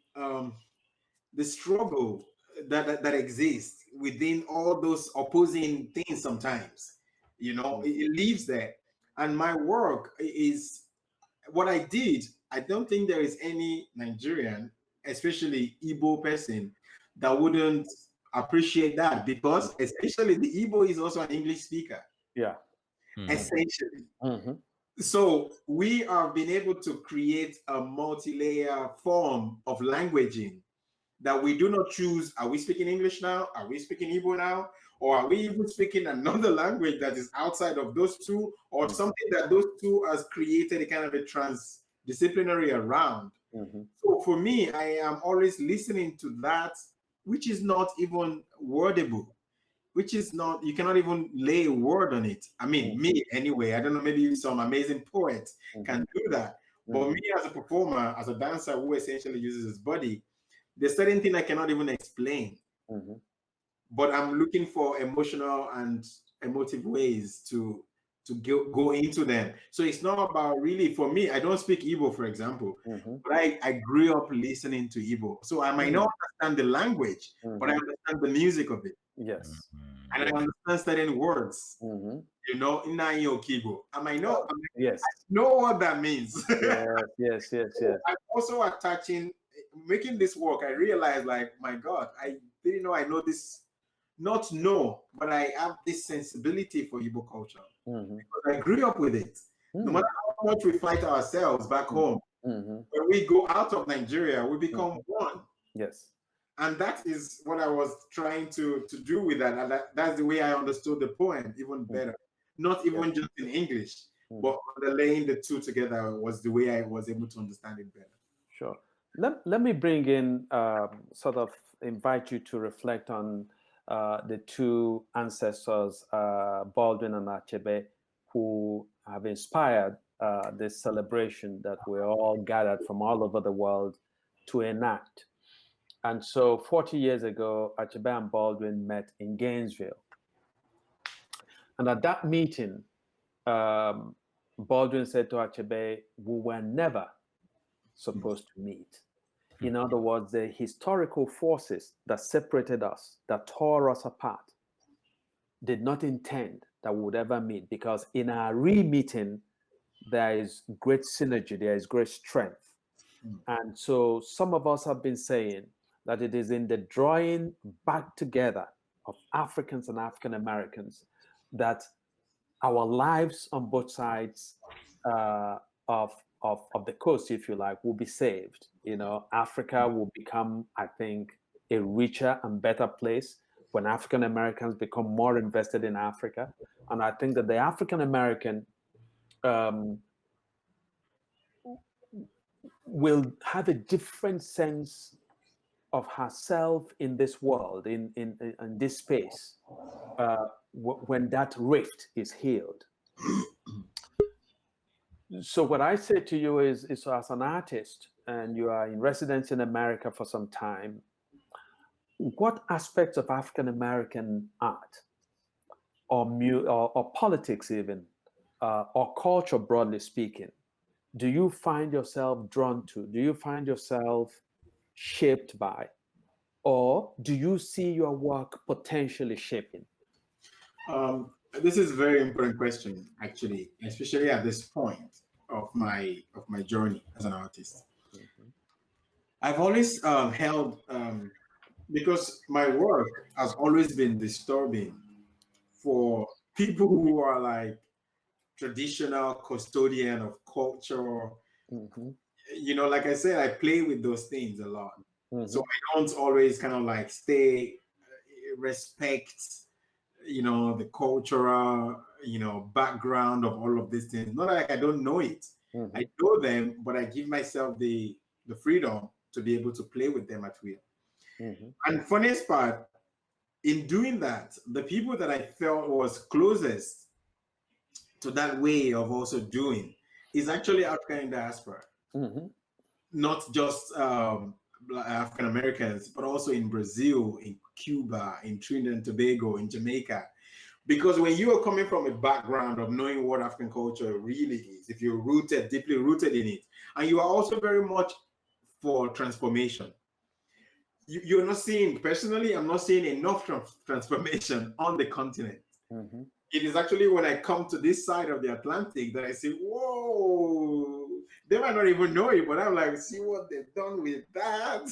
struggle that exists within all those opposing things. Sometimes, you know, it leaves there. And my work is what I did. I don't think there is any Nigerian, especially Igbo person, that wouldn't appreciate that, because essentially the Igbo is also an English speaker. Yeah. Essentially. So we have been able to create a multi-layer form of languaging that we do not choose. Are we speaking English now? Are we speaking Igbo now? Or are we even speaking another language that is outside of those two, or something that those two has created a kind of a transdisciplinary around? So for me, I am always listening to that, which is not even wordable. which is not, you cannot even lay a word on it. I mean, me anyway, I don't know, maybe some amazing poet can do that. But me as a performer, as a dancer who essentially uses his body, there's certain thing I cannot even explain. But I'm looking for emotional and emotive ways to go into them. So it's not about, really, for me, I don't speak Igbo, for example, but I grew up listening to Igbo. So I might not understand the language, but I understand the music of it. Yes. And I understand certain words. You know, Inayo Kibo. I might know, yes. I know what that means. yes. I'm also attaching, making this work, I realized, like, my God, I didn't know I know this. Not know, but I have this sensibility for Igbo culture because I grew up with it. No matter how much we fight ourselves back home, when we go out of Nigeria, we become one. Yes. And that is what I was trying to do with that. And that's the way I understood the poem even better. Not even just in English, but laying the two together was the way I was able to understand it better. Sure. Let me bring in, sort of invite you to reflect on the two ancestors, Baldwin and Achebe, who have inspired this celebration that we're all gathered from all over the world to enact. And so 40 years ago, Achebe and Baldwin met in Gainesville. And at that meeting, Baldwin said to Achebe, we were never supposed to meet. In other words, the historical forces that separated us, that tore us apart, did not intend that we would ever meet, because in our re-meeting, there is great synergy, there is great strength. And so some of us have been saying that it is in the drawing back together of Africans and African Americans that our lives on both sides of the coast, if you like, will be saved. You know, Africa will become, I think, a richer and better place when African Americans become more invested in Africa. And I think that the African American will have a different sense of herself in this world, in this space, when that rift is healed. So what I say to you is as an artist, and you are in residence in America for some time, what aspects of African American art, or politics even, or culture broadly speaking, do you find yourself drawn to? Do you find yourself shaped by? Or do you see your work potentially shaping? This is a very important question, actually, especially at this point of my journey as an artist. I've always held, because my work has always been disturbing for people who are like traditional custodian of culture. You know, like I said, I play with those things a lot. So I don't always kind of like respect, you know, the cultural, you know, background of all of these things. Not like I don't know it. I know them, but I give myself the freedom to be able to play with them at will. And funniest part, in doing that, the people that I felt was closest to that way of also doing is actually African diaspora. Not just African Americans, but also in Brazil, in Cuba, in Trinidad and Tobago, in Jamaica. Because when you are coming from a background of knowing what African culture really is, if you're deeply rooted in it, and you are also very much for transformation, you're not seeing, personally, I'm not seeing enough transformation on the continent. It is actually when I come to this side of the Atlantic that I say, whoa, they might not even know it, but I'm like, see what they've done with that.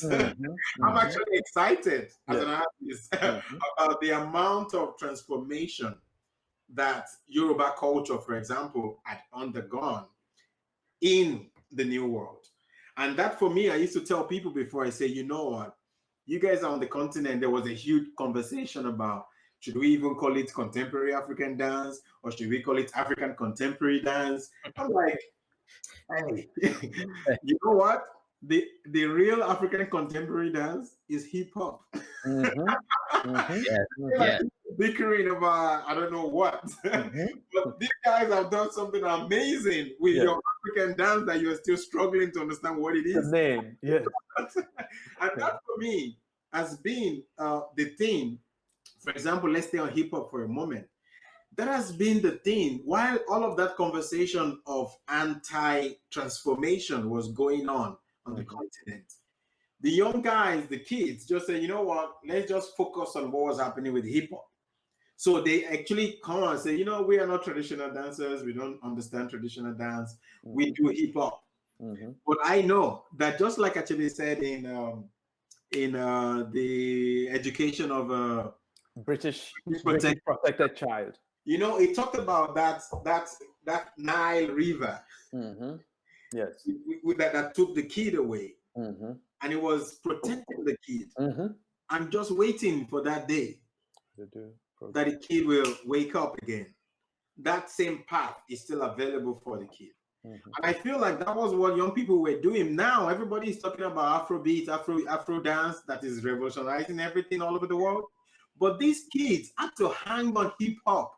I'm actually excited as an artist about the amount of transformation that Yoruba culture, for example, had undergone in the New World. And that, for me, I used to tell people before, I say, you know what, you guys are on the continent. There was a huge conversation about, should we even call it contemporary African dance, or should we call it African contemporary dance? I'm like, hey, you know what? the real African contemporary dance is hip hop. Yes, Like yes. bickering about I don't know what. But these guys have done something amazing with Yeah. your African dance that you're still struggling to understand what it The is. name, yes. And that for me has been the thing. For example, let's stay on hip hop for a moment. That has been the thing. While all of that conversation of anti-transformation was going on the continent, the young guys, the kids, just say, you know what? Let's just focus on what was happening with hip hop. So they actually come and say, you know, we are not traditional dancers. We don't understand traditional dance. We do hip hop. But I know that just like Achebe said in the education of British protect, protected child. you know, it talked about that Nile River Yes. that took the kid away, and it was protecting the kid. I'm just waiting for that day that the kid will wake up again. That same path is still available for the kid. And I feel like that was what young people were doing. Now everybody is talking about Afrobeat, Afro dance that is revolutionizing everything all over the world. But these kids had to hang on hip hop.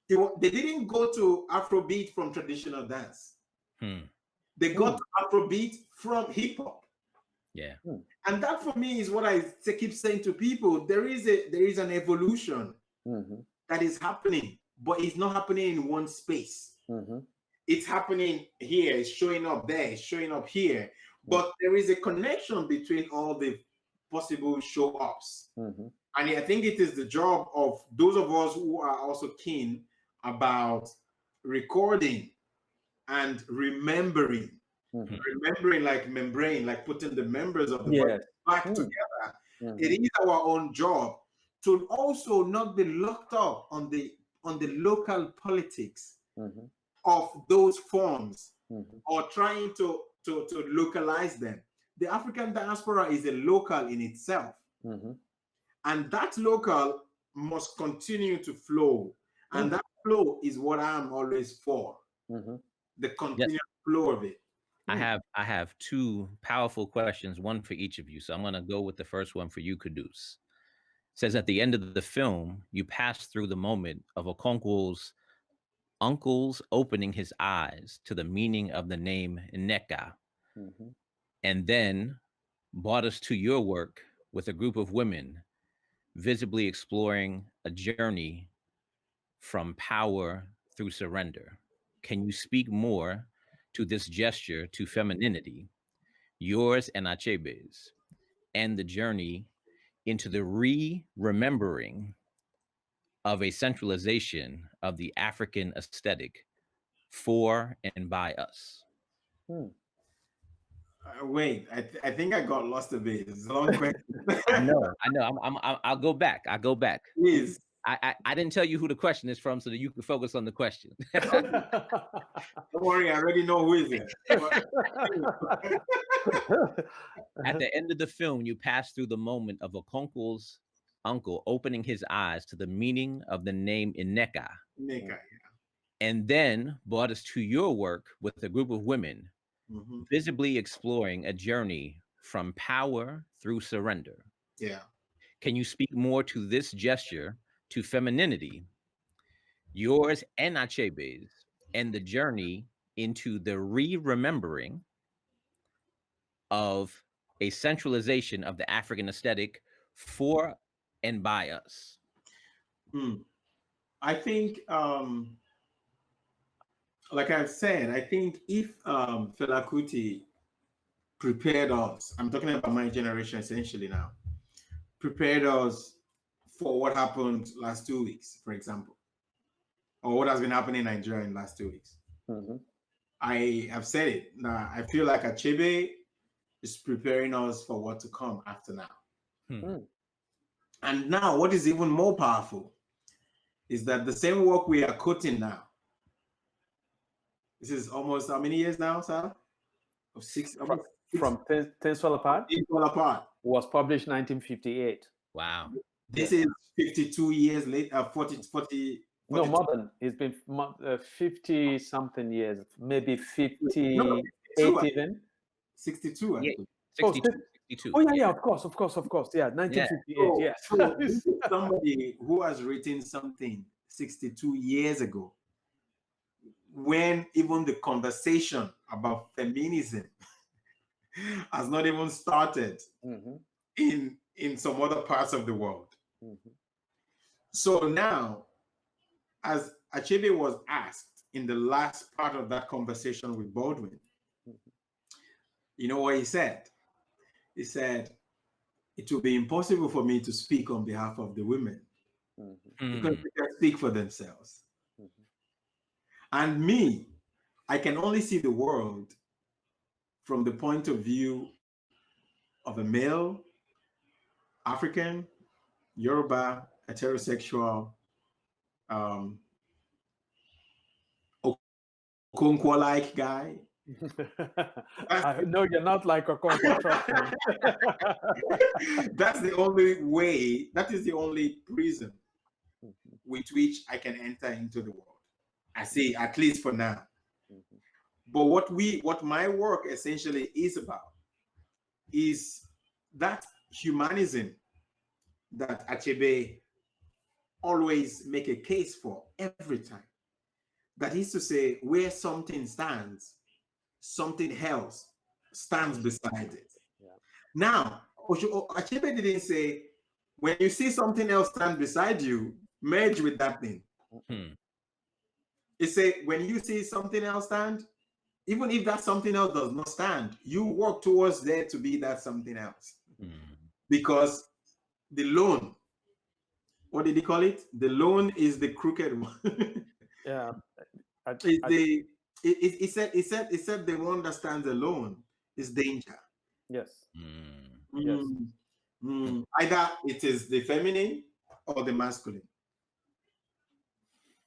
They didn't go to Afrobeat from traditional dance. They got to Afrobeat from hip hop. Yeah. And that for me is what I keep saying to people. There is an evolution that is happening, but it's not happening in one space. It's happening here, it's showing up there, it's showing up here. But there is a connection between all the possible show ups. And I think it is the job of those of us who are also keen about recording and remembering. Remembering like membrane, like putting the members of the body back together. It is our own job to also not be locked up on the local politics of those forms or trying to localize them. The African diaspora is a local in itself. And that local must continue to flow. And that flow is what I'm always for. The continuous flow of it. I have two powerful questions, one for each of you. So I'm going to go with the first one for you, Qudus. Says at the end of the film, you pass through the moment of Okonkwo's uncle's opening his eyes to the meaning of the name Nneka, and then brought us to your work with a group of women visibly exploring a journey from power through surrender. Can you speak more to this gesture to femininity, yours and Achebe's, and the journey into the remembering of a centralization of the African aesthetic for and by us? Wait, I think I got lost a bit. It's a long question. I know. I'll go back. Please. I didn't tell you who the question is from so that you can focus on the question. Don't worry, I already know who is it. At the end of the film, you pass through the moment of Okonkwo's uncle opening his eyes to the meaning of the name Nneka. And then brought us to your work with a group of women visibly exploring a journey from power through surrender. Yeah. Can you speak more to this gesture to femininity, yours and Achebe's, and the journey into the remembering of a centralization of the African aesthetic for and by us? I think, like I've said, I think if Fela Kuti prepared us, I'm talking about my generation essentially now, prepared us for what happened last 2 weeks, for example, or what has been happening in Nigeria in the last 2 weeks. I have said it. Now, I feel like Achebe is preparing us for what to come after now. And now, what is even more powerful is that the same work we are quoting now, this is almost how many years now, sir? Of six. From Things Fall Apart? Things Fall Apart. Was published 1958. Wow. This is 52 years later, 40. No, more than. It's been 50 something years, maybe 58 even. 62, I Yeah, think. 62, Oh, 62. oh yeah, of course. Yeah, 1958, So, yes. so this is somebody who has written something 62 years ago, when even the conversation about feminism has not even started Mhm, in some other parts of the world. mhm. So now, as Achebe was asked in the last part of that conversation with Baldwin, you know what he said? He said, it will be impossible for me to speak on behalf of the women because Mm. they can speak for themselves. Mhm. And me, I can only see the world from the point of view of a male, African, Yoruba, heterosexual, um, Okonkwo-like guy. I know you're not like Okonkwo, trust me. That's the only way, that is the only prism with which I can enter into the world. I see, at least for now. But what my work essentially is about is that humanism that Achebe always make a case for every time. That is to say, where something stands, something else stands beside it. Yeah. Now, Achebe didn't say, when you see something else stand beside you, merge with that thing. Hmm. He said, when you see something else stand, even if that something else does not stand, you work towards there to be that something else. Hmm. Because the loan, what did he call it? The loan is the crooked one. Yeah. It's the it said the one that stands alone is danger. Yes. Hmm. Yes. Either it is the feminine or the masculine.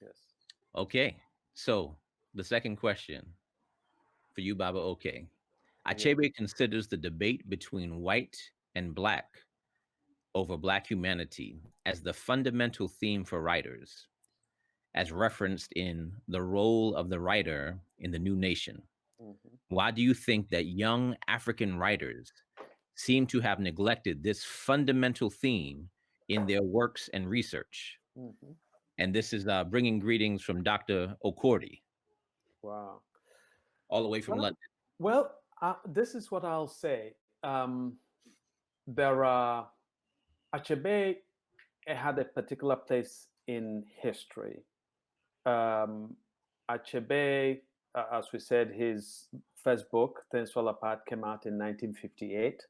Yes. Okay. So the second question for you, Baba Okay. Yeah. Achebe considers the debate between white and black over black humanity as the fundamental theme for writers, as referenced in The Role of the Writer in the New Nation. Mhm. Why do you think that young African writers seem to have neglected this fundamental theme in their works and research? Mhm. And this is bringing greetings from Dr. Okordi, Wow. all the way from Well, London. this is what I'll say. There are Achebe had a particular place in history. Um, Achebe, as we said, his first book, Things Fall Apart, came out in 1958.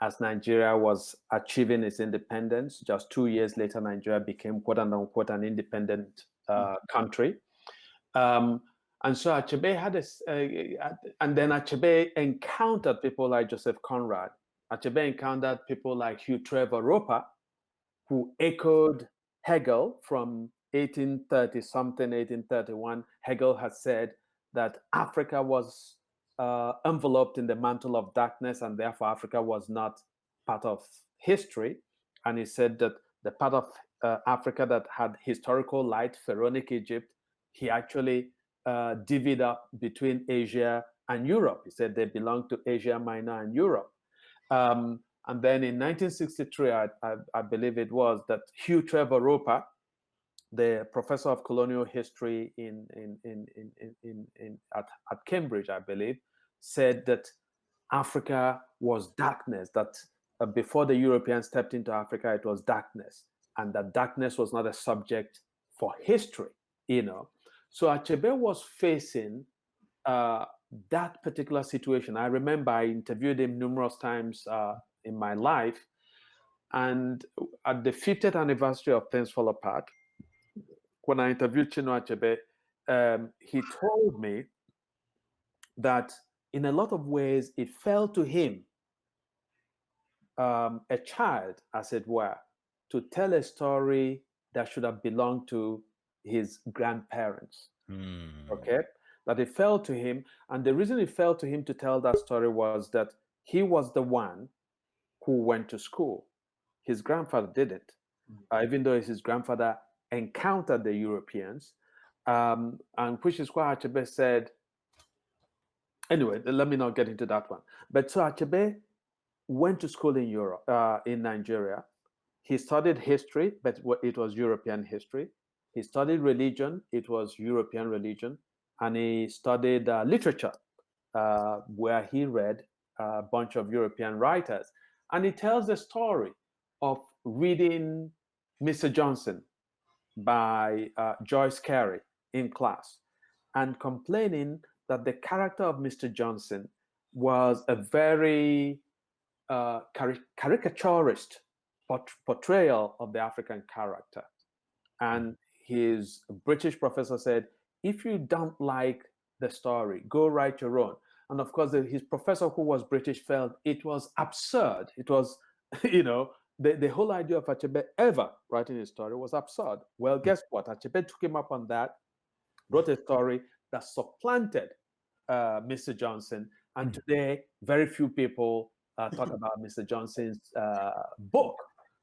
As Nigeria was achieving its independence, just 2 years later, Nigeria became quote unquote an independent country. And so Achebe had and then Achebe encountered people like Joseph Conrad. Achebe encountered people like Hugh Trevor Roper, who echoed Hegel from 1830 something, 1831. Hegel had said that Africa was enveloped in the mantle of darkness, and therefore Africa was not part of history. And he said that the part of Africa that had historical light, Pharaonic Egypt, he actually divvied up between Asia and Europe. He said they belonged to Asia Minor and Europe. And then in 1963, I believe it was, that Hugh Trevor Roper, the professor of colonial history at Cambridge, I believe, said that Africa was darkness, that before the Europeans stepped into Africa, it was darkness, and that darkness was not a subject for history, you know. So Achebe was facing that particular situation. I remember I interviewed him numerous times in my life. And at the 50th anniversary of Things Fall Apart, when I interviewed Chinua Achebe, he told me that in a lot of ways, it fell to him, a child, as it were, to tell a story that should have belonged to his grandparents. Hmm. Okay? That it fell to him. And the reason it fell to him to tell that story was that he was the one who went to school. His grandfather didn't, even though his grandfather encountered the Europeans. And which is why Achebe said, Anyway, let me not get into that one. But so Achebe went to school in Europe, in Nigeria. He studied history, but it was European history. He studied religion, it was European religion. And he studied literature, where he read a bunch of European writers. And he tells the story of reading Mr. Johnson by Joyce Carey in class and complaining that the character of Mr. Johnson was a very caricaturist portrayal of the African character. And his British professor said, if you don't like the story, go write your own. And of course, his professor, who was British, felt it was absurd. It was, the whole idea of Achebe ever writing a story was absurd. Well, guess what? Achebe took him up on that, wrote a story that supplanted Mr. Johnson. And today, very few people talk about Mr. Johnson's book.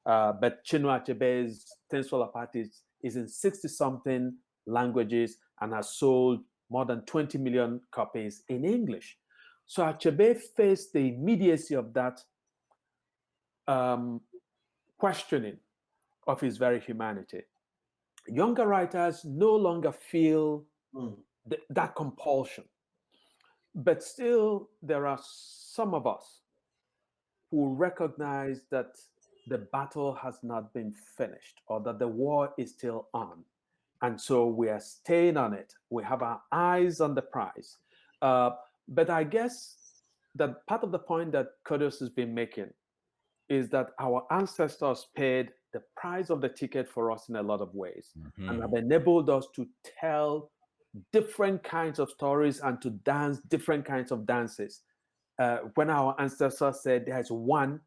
But Chinua Achebe's Things Fall Apart is in 60-something languages and has sold more than 20 million copies in English. So Achebe faced the immediacy of that questioning of his very humanity. Younger writers no longer feel that compulsion. But still, there are some of us who recognize that the battle has not been finished or that the war is still on. And so we are staying on it. We have our eyes on the prize. But I guess that part of the point that Qudus has been making is that our ancestors paid the price of the ticket for us in a lot of ways and have enabled us to tell different kinds of stories and to dance different kinds of dances. When our ancestors said there's one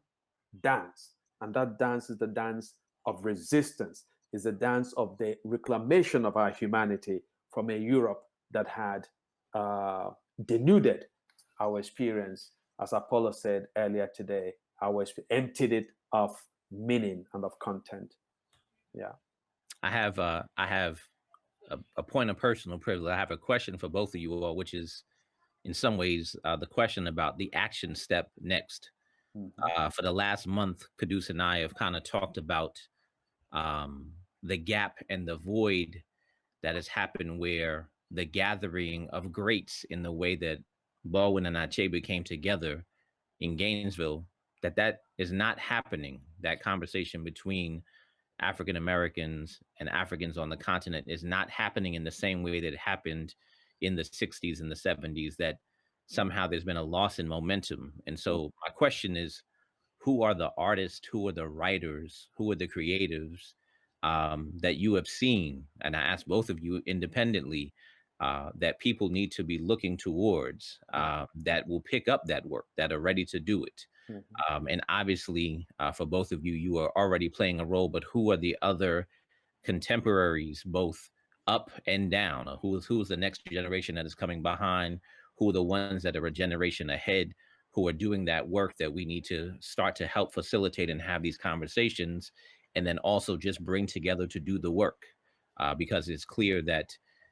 dance, and that dance is the dance of resistance, is the dance of the reclamation of our humanity from a Europe that had denuded our experience, as Apollo said earlier today, emptied it of meaning and of content. Yeah. I have a point of personal privilege. I have a question for both of you all, which is in some ways the question about the action step next. For the last month, Qudus and I have kind of talked about the gap and the void that has happened where the gathering of greats in the way that Baldwin and Achebe came together in Gainesville, that is not happening. That conversation between African Americans and Africans on the continent is not happening in the same way that it happened in the 60s and the 70s, that somehow there's been a loss in momentum. And so my question is, who are the artists, who are the writers, who are the creatives that you have seen? And I ask both of you independently, that people need to be looking towards, that will pick up that work, that are ready to do it. And obviously, for both of you, you are already playing a role, but who are the other contemporaries, both up and down? Who's the next generation that is coming behind? Who are the ones that are a generation ahead, who are doing that work that we need to start to help facilitate and have these conversations, and then also just bring together to do the work? Because it's clear that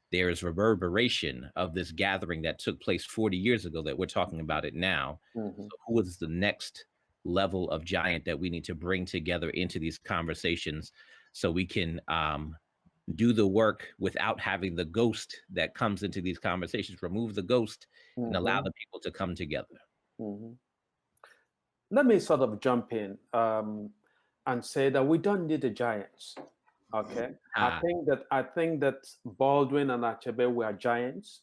there is reverberation of this gathering that took place 40 years ago that we're talking about it now. So who is the next level of giant that we need to bring together into these conversations so we can do the work without having the ghost that comes into these conversations, remove the ghost and allow the people to come together? Let me sort of jump in and say that we don't need the giants. Okay, I think that Baldwin and Achebe were giants,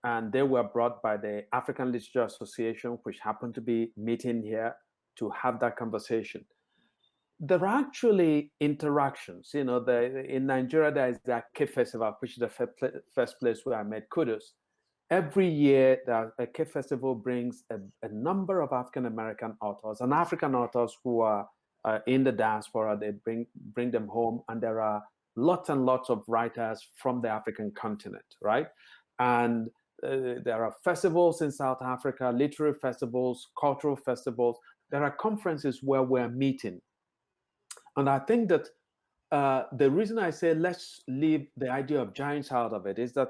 and they were brought by the African Literature Association, which happened to be meeting here to have that conversation. There are actually interactions. You know, in Nigeria there is the Okey Festival, which is the first place where I met Qudus. Every year, the Okey Festival brings a number of African American authors and African authors who are in the diaspora. They bring them home, and there are lots and lots of writers from the African continent, right? And there are festivals in South Africa, literary festivals, cultural festivals. There are conferences where we're meeting. And I think that the reason I say let's leave the idea of giants out of it is that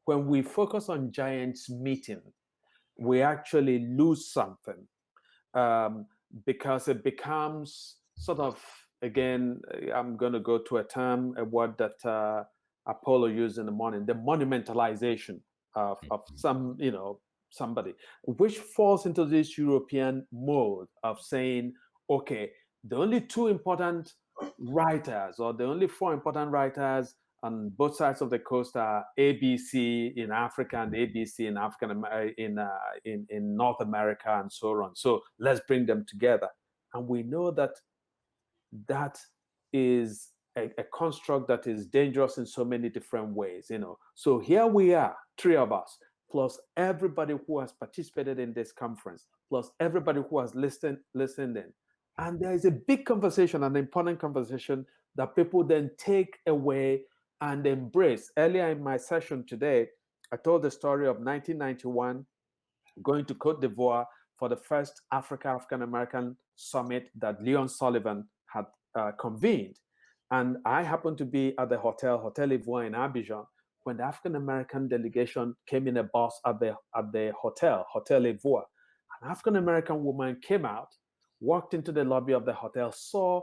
when we focus on giants meeting, we actually lose something, because it becomes sort of, again, I'm going to go to a word that Apollo used in the morning, the monumentalization of some, somebody, which falls into this European mode of saying, okay, the only two important writers, or the only four important writers on both sides of the coast, are ABC in Africa and ABC in in North America, and so on. So let's bring them together. And we know that that is a construct that is dangerous in so many different ways. So here we are, three of us, plus everybody who has participated in this conference, plus everybody who has listened in. And there is a big conversation, an important conversation that people then take away and embrace. Earlier in my session today, I told the story of 1991 going to Cote d'Ivoire for the first African American summit that Leon Sullivan had convened. And I happened to be at the Hotel Ivoire in Abidjan when the African American delegation came in a bus at the Hotel Ivoire. An African American woman came out, walked into the lobby of the hotel, saw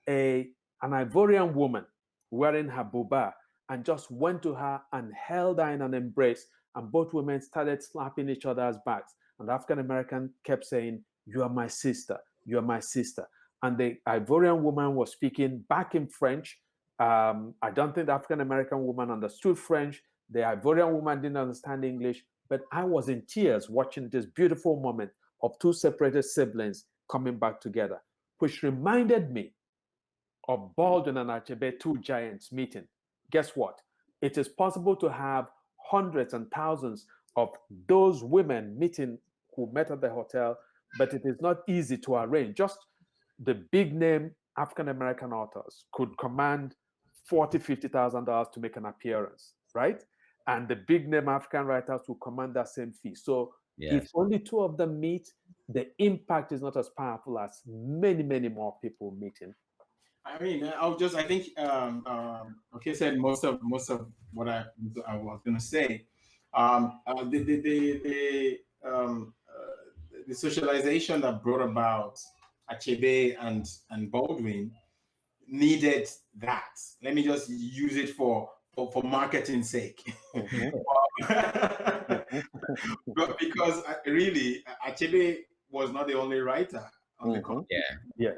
an Ivorian woman wearing her buba, and just went to her and held her in an embrace. And both women started slapping each other's backs. And the African American kept saying, "You are my sister, you are my sister." And the Ivorian woman was speaking back in French. I don't think the African American woman understood French. The Ivorian woman didn't understand English. But I was in tears watching this beautiful moment of two separated siblings coming back together, which reminded me of Baldwin and Achebe, two giants meeting. Guess what? It is possible to have hundreds and thousands of those women meeting who met at the hotel, but it is not easy to arrange. Just the big name African American authors could command $40,000-$50,000 to make an appearance, right? And the big name African writers will command that same fee. So if only two of them meet, the impact is not as powerful as many, many more people meeting. I mean, I think Okey said most of what I was going to say. The socialization that brought about Achebe and Baldwin needed that. Let me just use it for marketing sake. But because really, Achebe was not the only writer on the continent. Yes.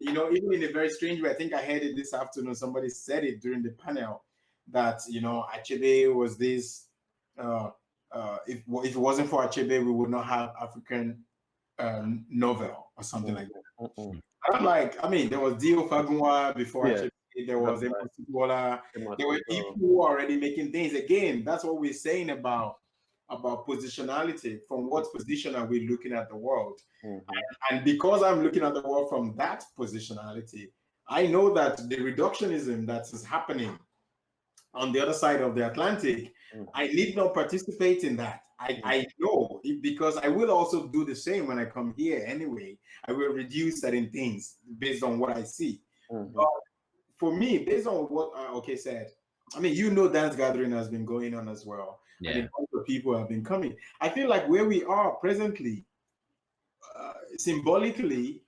Even in a very strange way, I think I heard it this afternoon. Somebody said it during the panel that, Achebe was this, if it wasn't for Achebe, we would not have African novel or something like that. I'm like, there was Dio Fagunwa before Achebe, there was Impossible. There were people who were already making things. Again, that's what we're saying about positionality. From what position are we looking at the world? And because I'm looking at the world from that positionality, I know that the reductionism that is happening on the other side of the Atlantic, I need not participate in that. I know, because I will also do the same when I come here anyway. I will reduce certain things based on what I see. But for me, based on what Okey said, dance gathering has been going on as well. And a bunch of people have been coming. I feel like where we are presently, symbolically,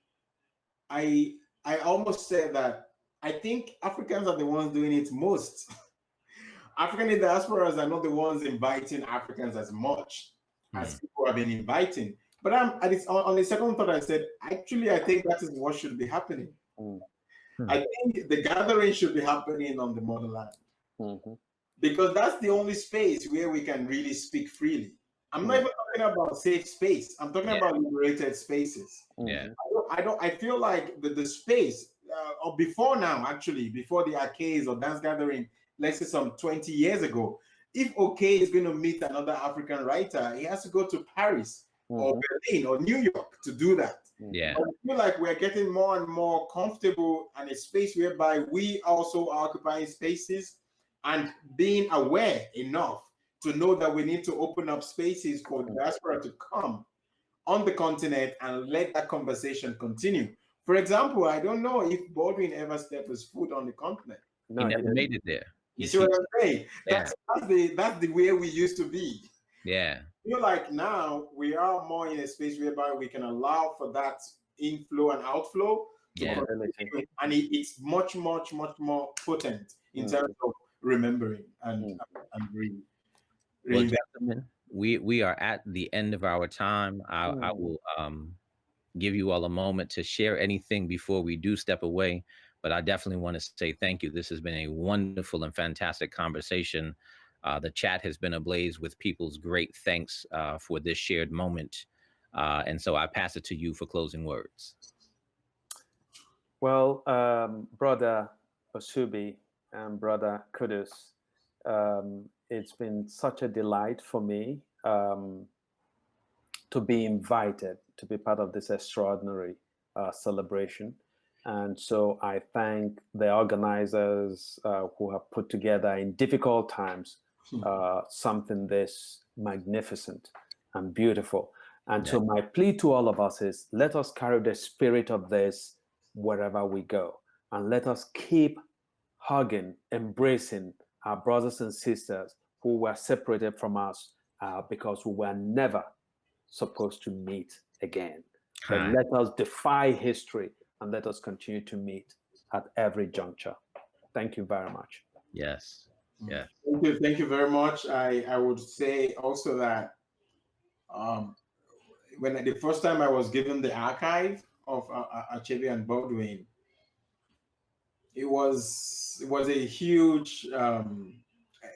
I almost say that I think Africans are the ones doing it most. African diasporas are not the ones inviting Africans as much as people have been inviting. But on the second thought, I said, actually, I think that is what should be happening. I think the gathering should be happening on the motherland. Because that's the only space where we can really speak freely. I'm not even talking about safe space. I'm talking about liberated spaces. I feel like the space, or before now, actually, before the arcades or dance gathering, let's say some 20 years ago, if Okey is going to meet another African writer, he has to go to Paris or Berlin or New York to do that. But I feel like we're getting more and more comfortable in a space whereby we also are occupying spaces and being aware enough to know that we need to open up spaces for diaspora to come on the continent and let that conversation continue. For example, I don't know if Baldwin ever stepped his foot on the continent. No, he made it there. You see what I'm saying? That's the way we used to be. Yeah. feel like now we are more in a space whereby we can allow for that inflow and outflow to Yeah. continue, and it's much, much, much more potent in terms of remembering and Well, reinventing. gentlemen, we are at the end of our time. I will give you all a moment to share anything before we do step away. But I definitely want to say thank you. This has been a wonderful and fantastic conversation. The chat has been ablaze with people's great thanks for this shared moment. And so I pass it to you for closing words. Well, brother Osubi and brother Qudus, it's been such a delight for me to be invited to be part of this extraordinary celebration. And so I thank the organizers who have put together in difficult times something this magnificent and beautiful. And so my plea to all of us is, let us carry the spirit of this wherever we go. And let us keep hugging, embracing our brothers and sisters who were separated from us because we were never supposed to meet again. But let us defy history and let us continue to meet at every juncture. Thank you very much. Yes. Yeah. Thank you very much. I would say also that when the first time I was given the archive of Achebe and Baldwin, it was a huge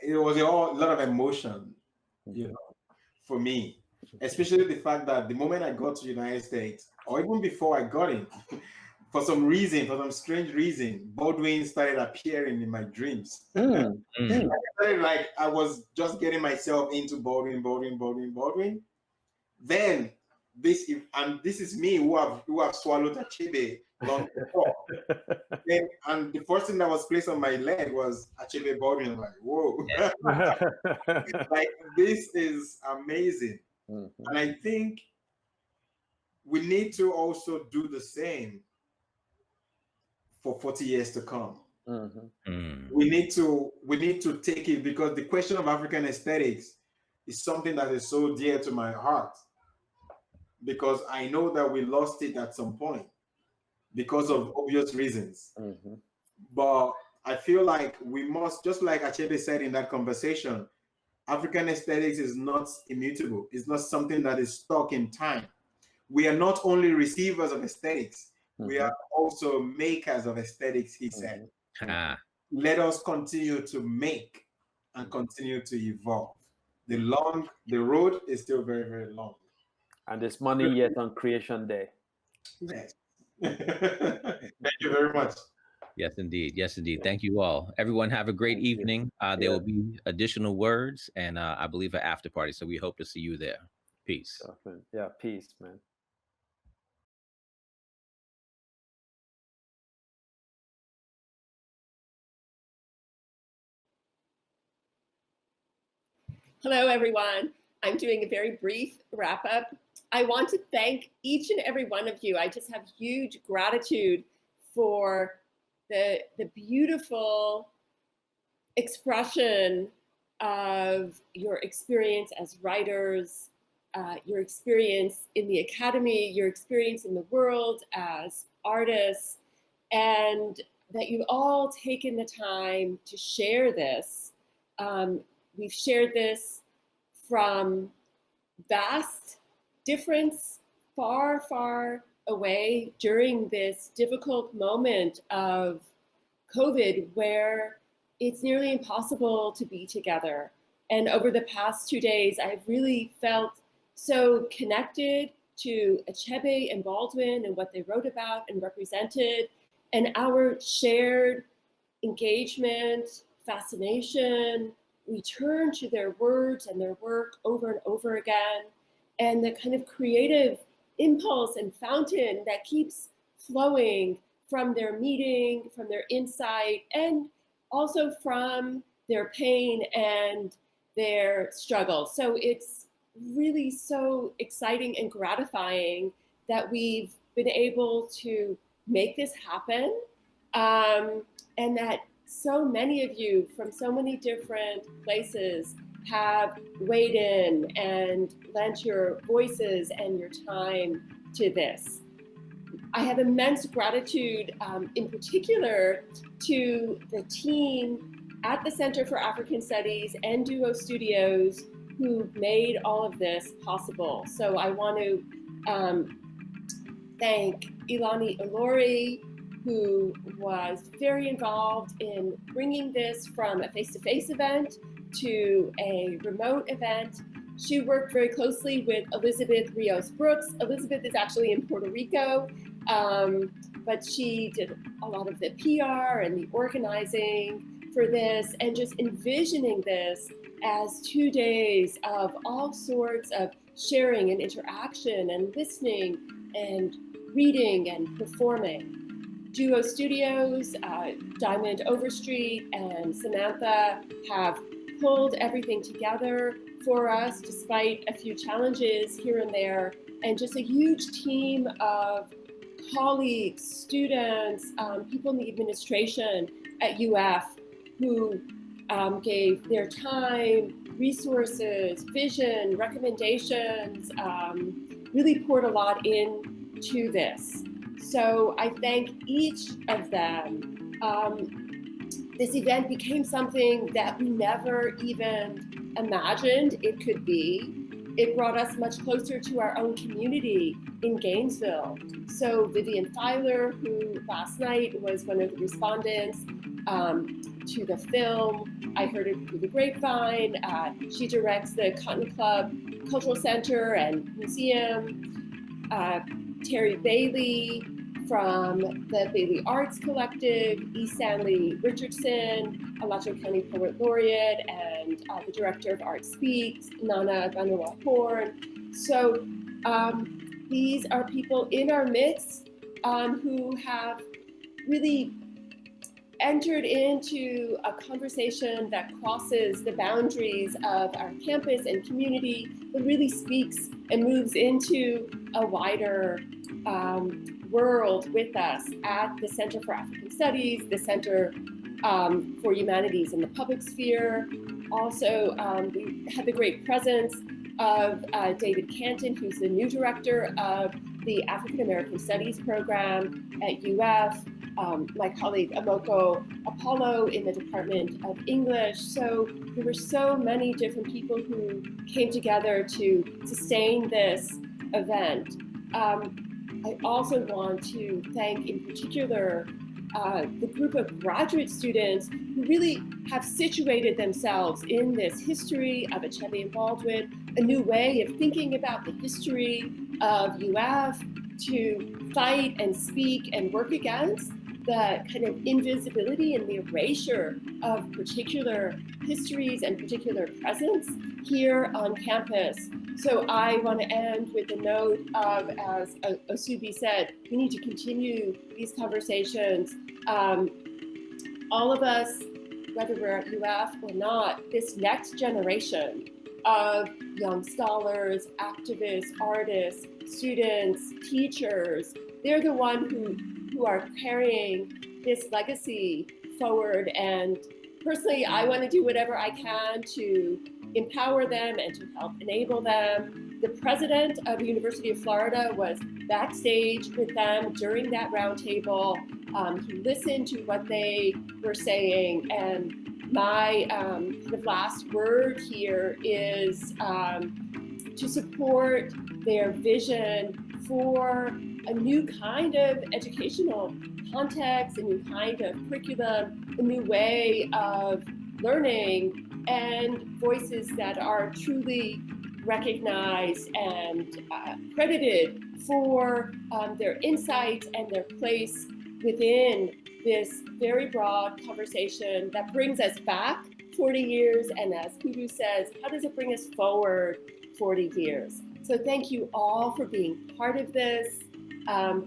it was a lot of emotion, you know, for me, especially the fact that the moment I got to the United States, or even before I got in, for some reason, for some strange reason, Baldwin started appearing in my dreams. Like I was just getting myself into Baldwin. Then this is me who have swallowed Achebe long before. And the first thing that was placed on my leg was Achebe Baldwin. I'm like, whoa, like this is amazing. And I think we need to also do the same for 40 years to come. We need to take it, because the question of African aesthetics is something that is so dear to my heart, because I know that we lost it at some point because of obvious reasons. But I feel like we must, just like Achebe said in that conversation, African aesthetics is not immutable. It's not something that is stuck in time. We are not only receivers of aesthetics, we are also makers of aesthetics, he said. Let us continue to make and continue to evolve. The road is still very, very long. And there's money yet on Creation Day. Yes. Thank you very much. Yes, indeed. Yes, indeed. Thank you all. Everyone have a great evening. There will be additional words and I believe an after party. So we hope to see you there. Peace. Yeah, peace, man. Hello, everyone. I'm doing a very brief wrap up. I want to thank each and every one of you. I just have huge gratitude for the beautiful expression of your experience as writers, your experience in the academy, your experience in the world as artists, and that you've all taken the time to share this. We've shared this from vast difference, far, far away during this difficult moment of COVID, where it's nearly impossible to be together. And over the past 2 days, I've really felt so connected to Achebe and Baldwin and what they wrote about and represented, and our shared engagement, fascination, return to their words and their work over and over again, and the kind of creative impulse and fountain that keeps flowing from their meeting, from their insight, and also from their pain and their struggle. So it's really so exciting and gratifying that we've been able to make this happen, and that so many of you from so many different places have weighed in and lent your voices and your time to this. I have immense gratitude in particular to the team at the Center for African Studies and Duo Studios who made all of this possible. So I want to thank Ilani Ilori, who was very involved in bringing this from a face-to-face event to a remote event. She worked very closely with Elizabeth Rios Brooks. Elizabeth is actually in Puerto Rico, but she did a lot of the PR and the organizing for this, and just envisioning this as 2 days of all sorts of sharing and interaction and listening and reading and performing. Duo Studios, Diamond Overstreet and Samantha have pulled everything together for us despite a few challenges here and there, and just a huge team of colleagues, students, people in the administration at UF who gave their time, resources, vision, recommendations, really poured a lot into this. So I thank each of them. This event became something that we never even imagined it could be. It brought us much closer to our own community in Gainesville. So Vivian Filer, who last night was one of the respondents to the film, I heard it through the grapevine. She directs the Cotton Club Cultural Center and Museum. Terry Bailey from the Bailey Arts Collective, E. Stanley Richardson, Alachua County Poet Laureate, and the Director of Art Speaks, Nana Banua Horn. So these are people in our midst who have really entered into a conversation that crosses the boundaries of our campus and community, but really speaks and moves into a wider world with us at the Center for African Studies, the Center for Humanities in the Public Sphere. Also, we had the great presence of David Canton, who's the new director of the African American Studies program at UF, my colleague Amoko Apollo in the Department of English. So there were so many different people who came together to sustain this event. I also want to thank in particular the group of graduate students who really have situated themselves in this history of Achebe involvement, a new way of thinking about the history of UF to fight and speak and work against the kind of invisibility and the erasure of particular histories and particular presence here on campus. So I want to end with a note of, as Osubi said, we need to continue these conversations. All of us, whether we're at UF or not, this next generation of young scholars, activists, artists, students, teachers, they're the ones who are carrying this legacy forward. And personally, I want to do whatever I can to empower them and to help enable them. The president of the University of Florida was backstage with them during that roundtable. He listened to what they were saying, and my kind of last word here is to support their vision for a new kind of educational context, a new kind of curriculum, a new way of learning, and voices that are truly recognized and credited for their insights and their place within this very broad conversation that brings us back 40 years, and as Qudus says, how does it bring us forward 40 years? So thank you all for being part of this.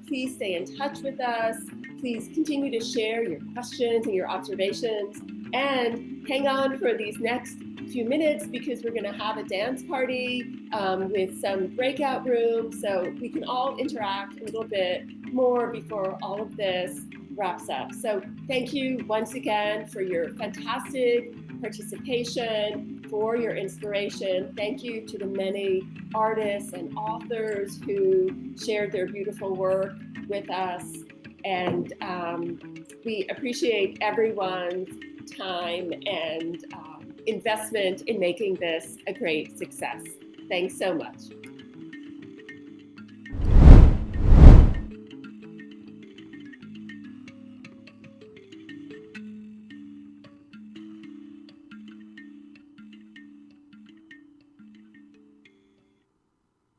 Please stay in touch with us. Please continue to share your questions and your observations, and hang on for these next few minutes because we're going to have a dance party with some breakout rooms so we can all interact a little bit more before all of this wraps up. So thank you once again for your fantastic participation, for your inspiration. Thank you to the many artists and authors who shared their beautiful work with us. And we appreciate everyone's time and investment in making this a great success. Thanks so much.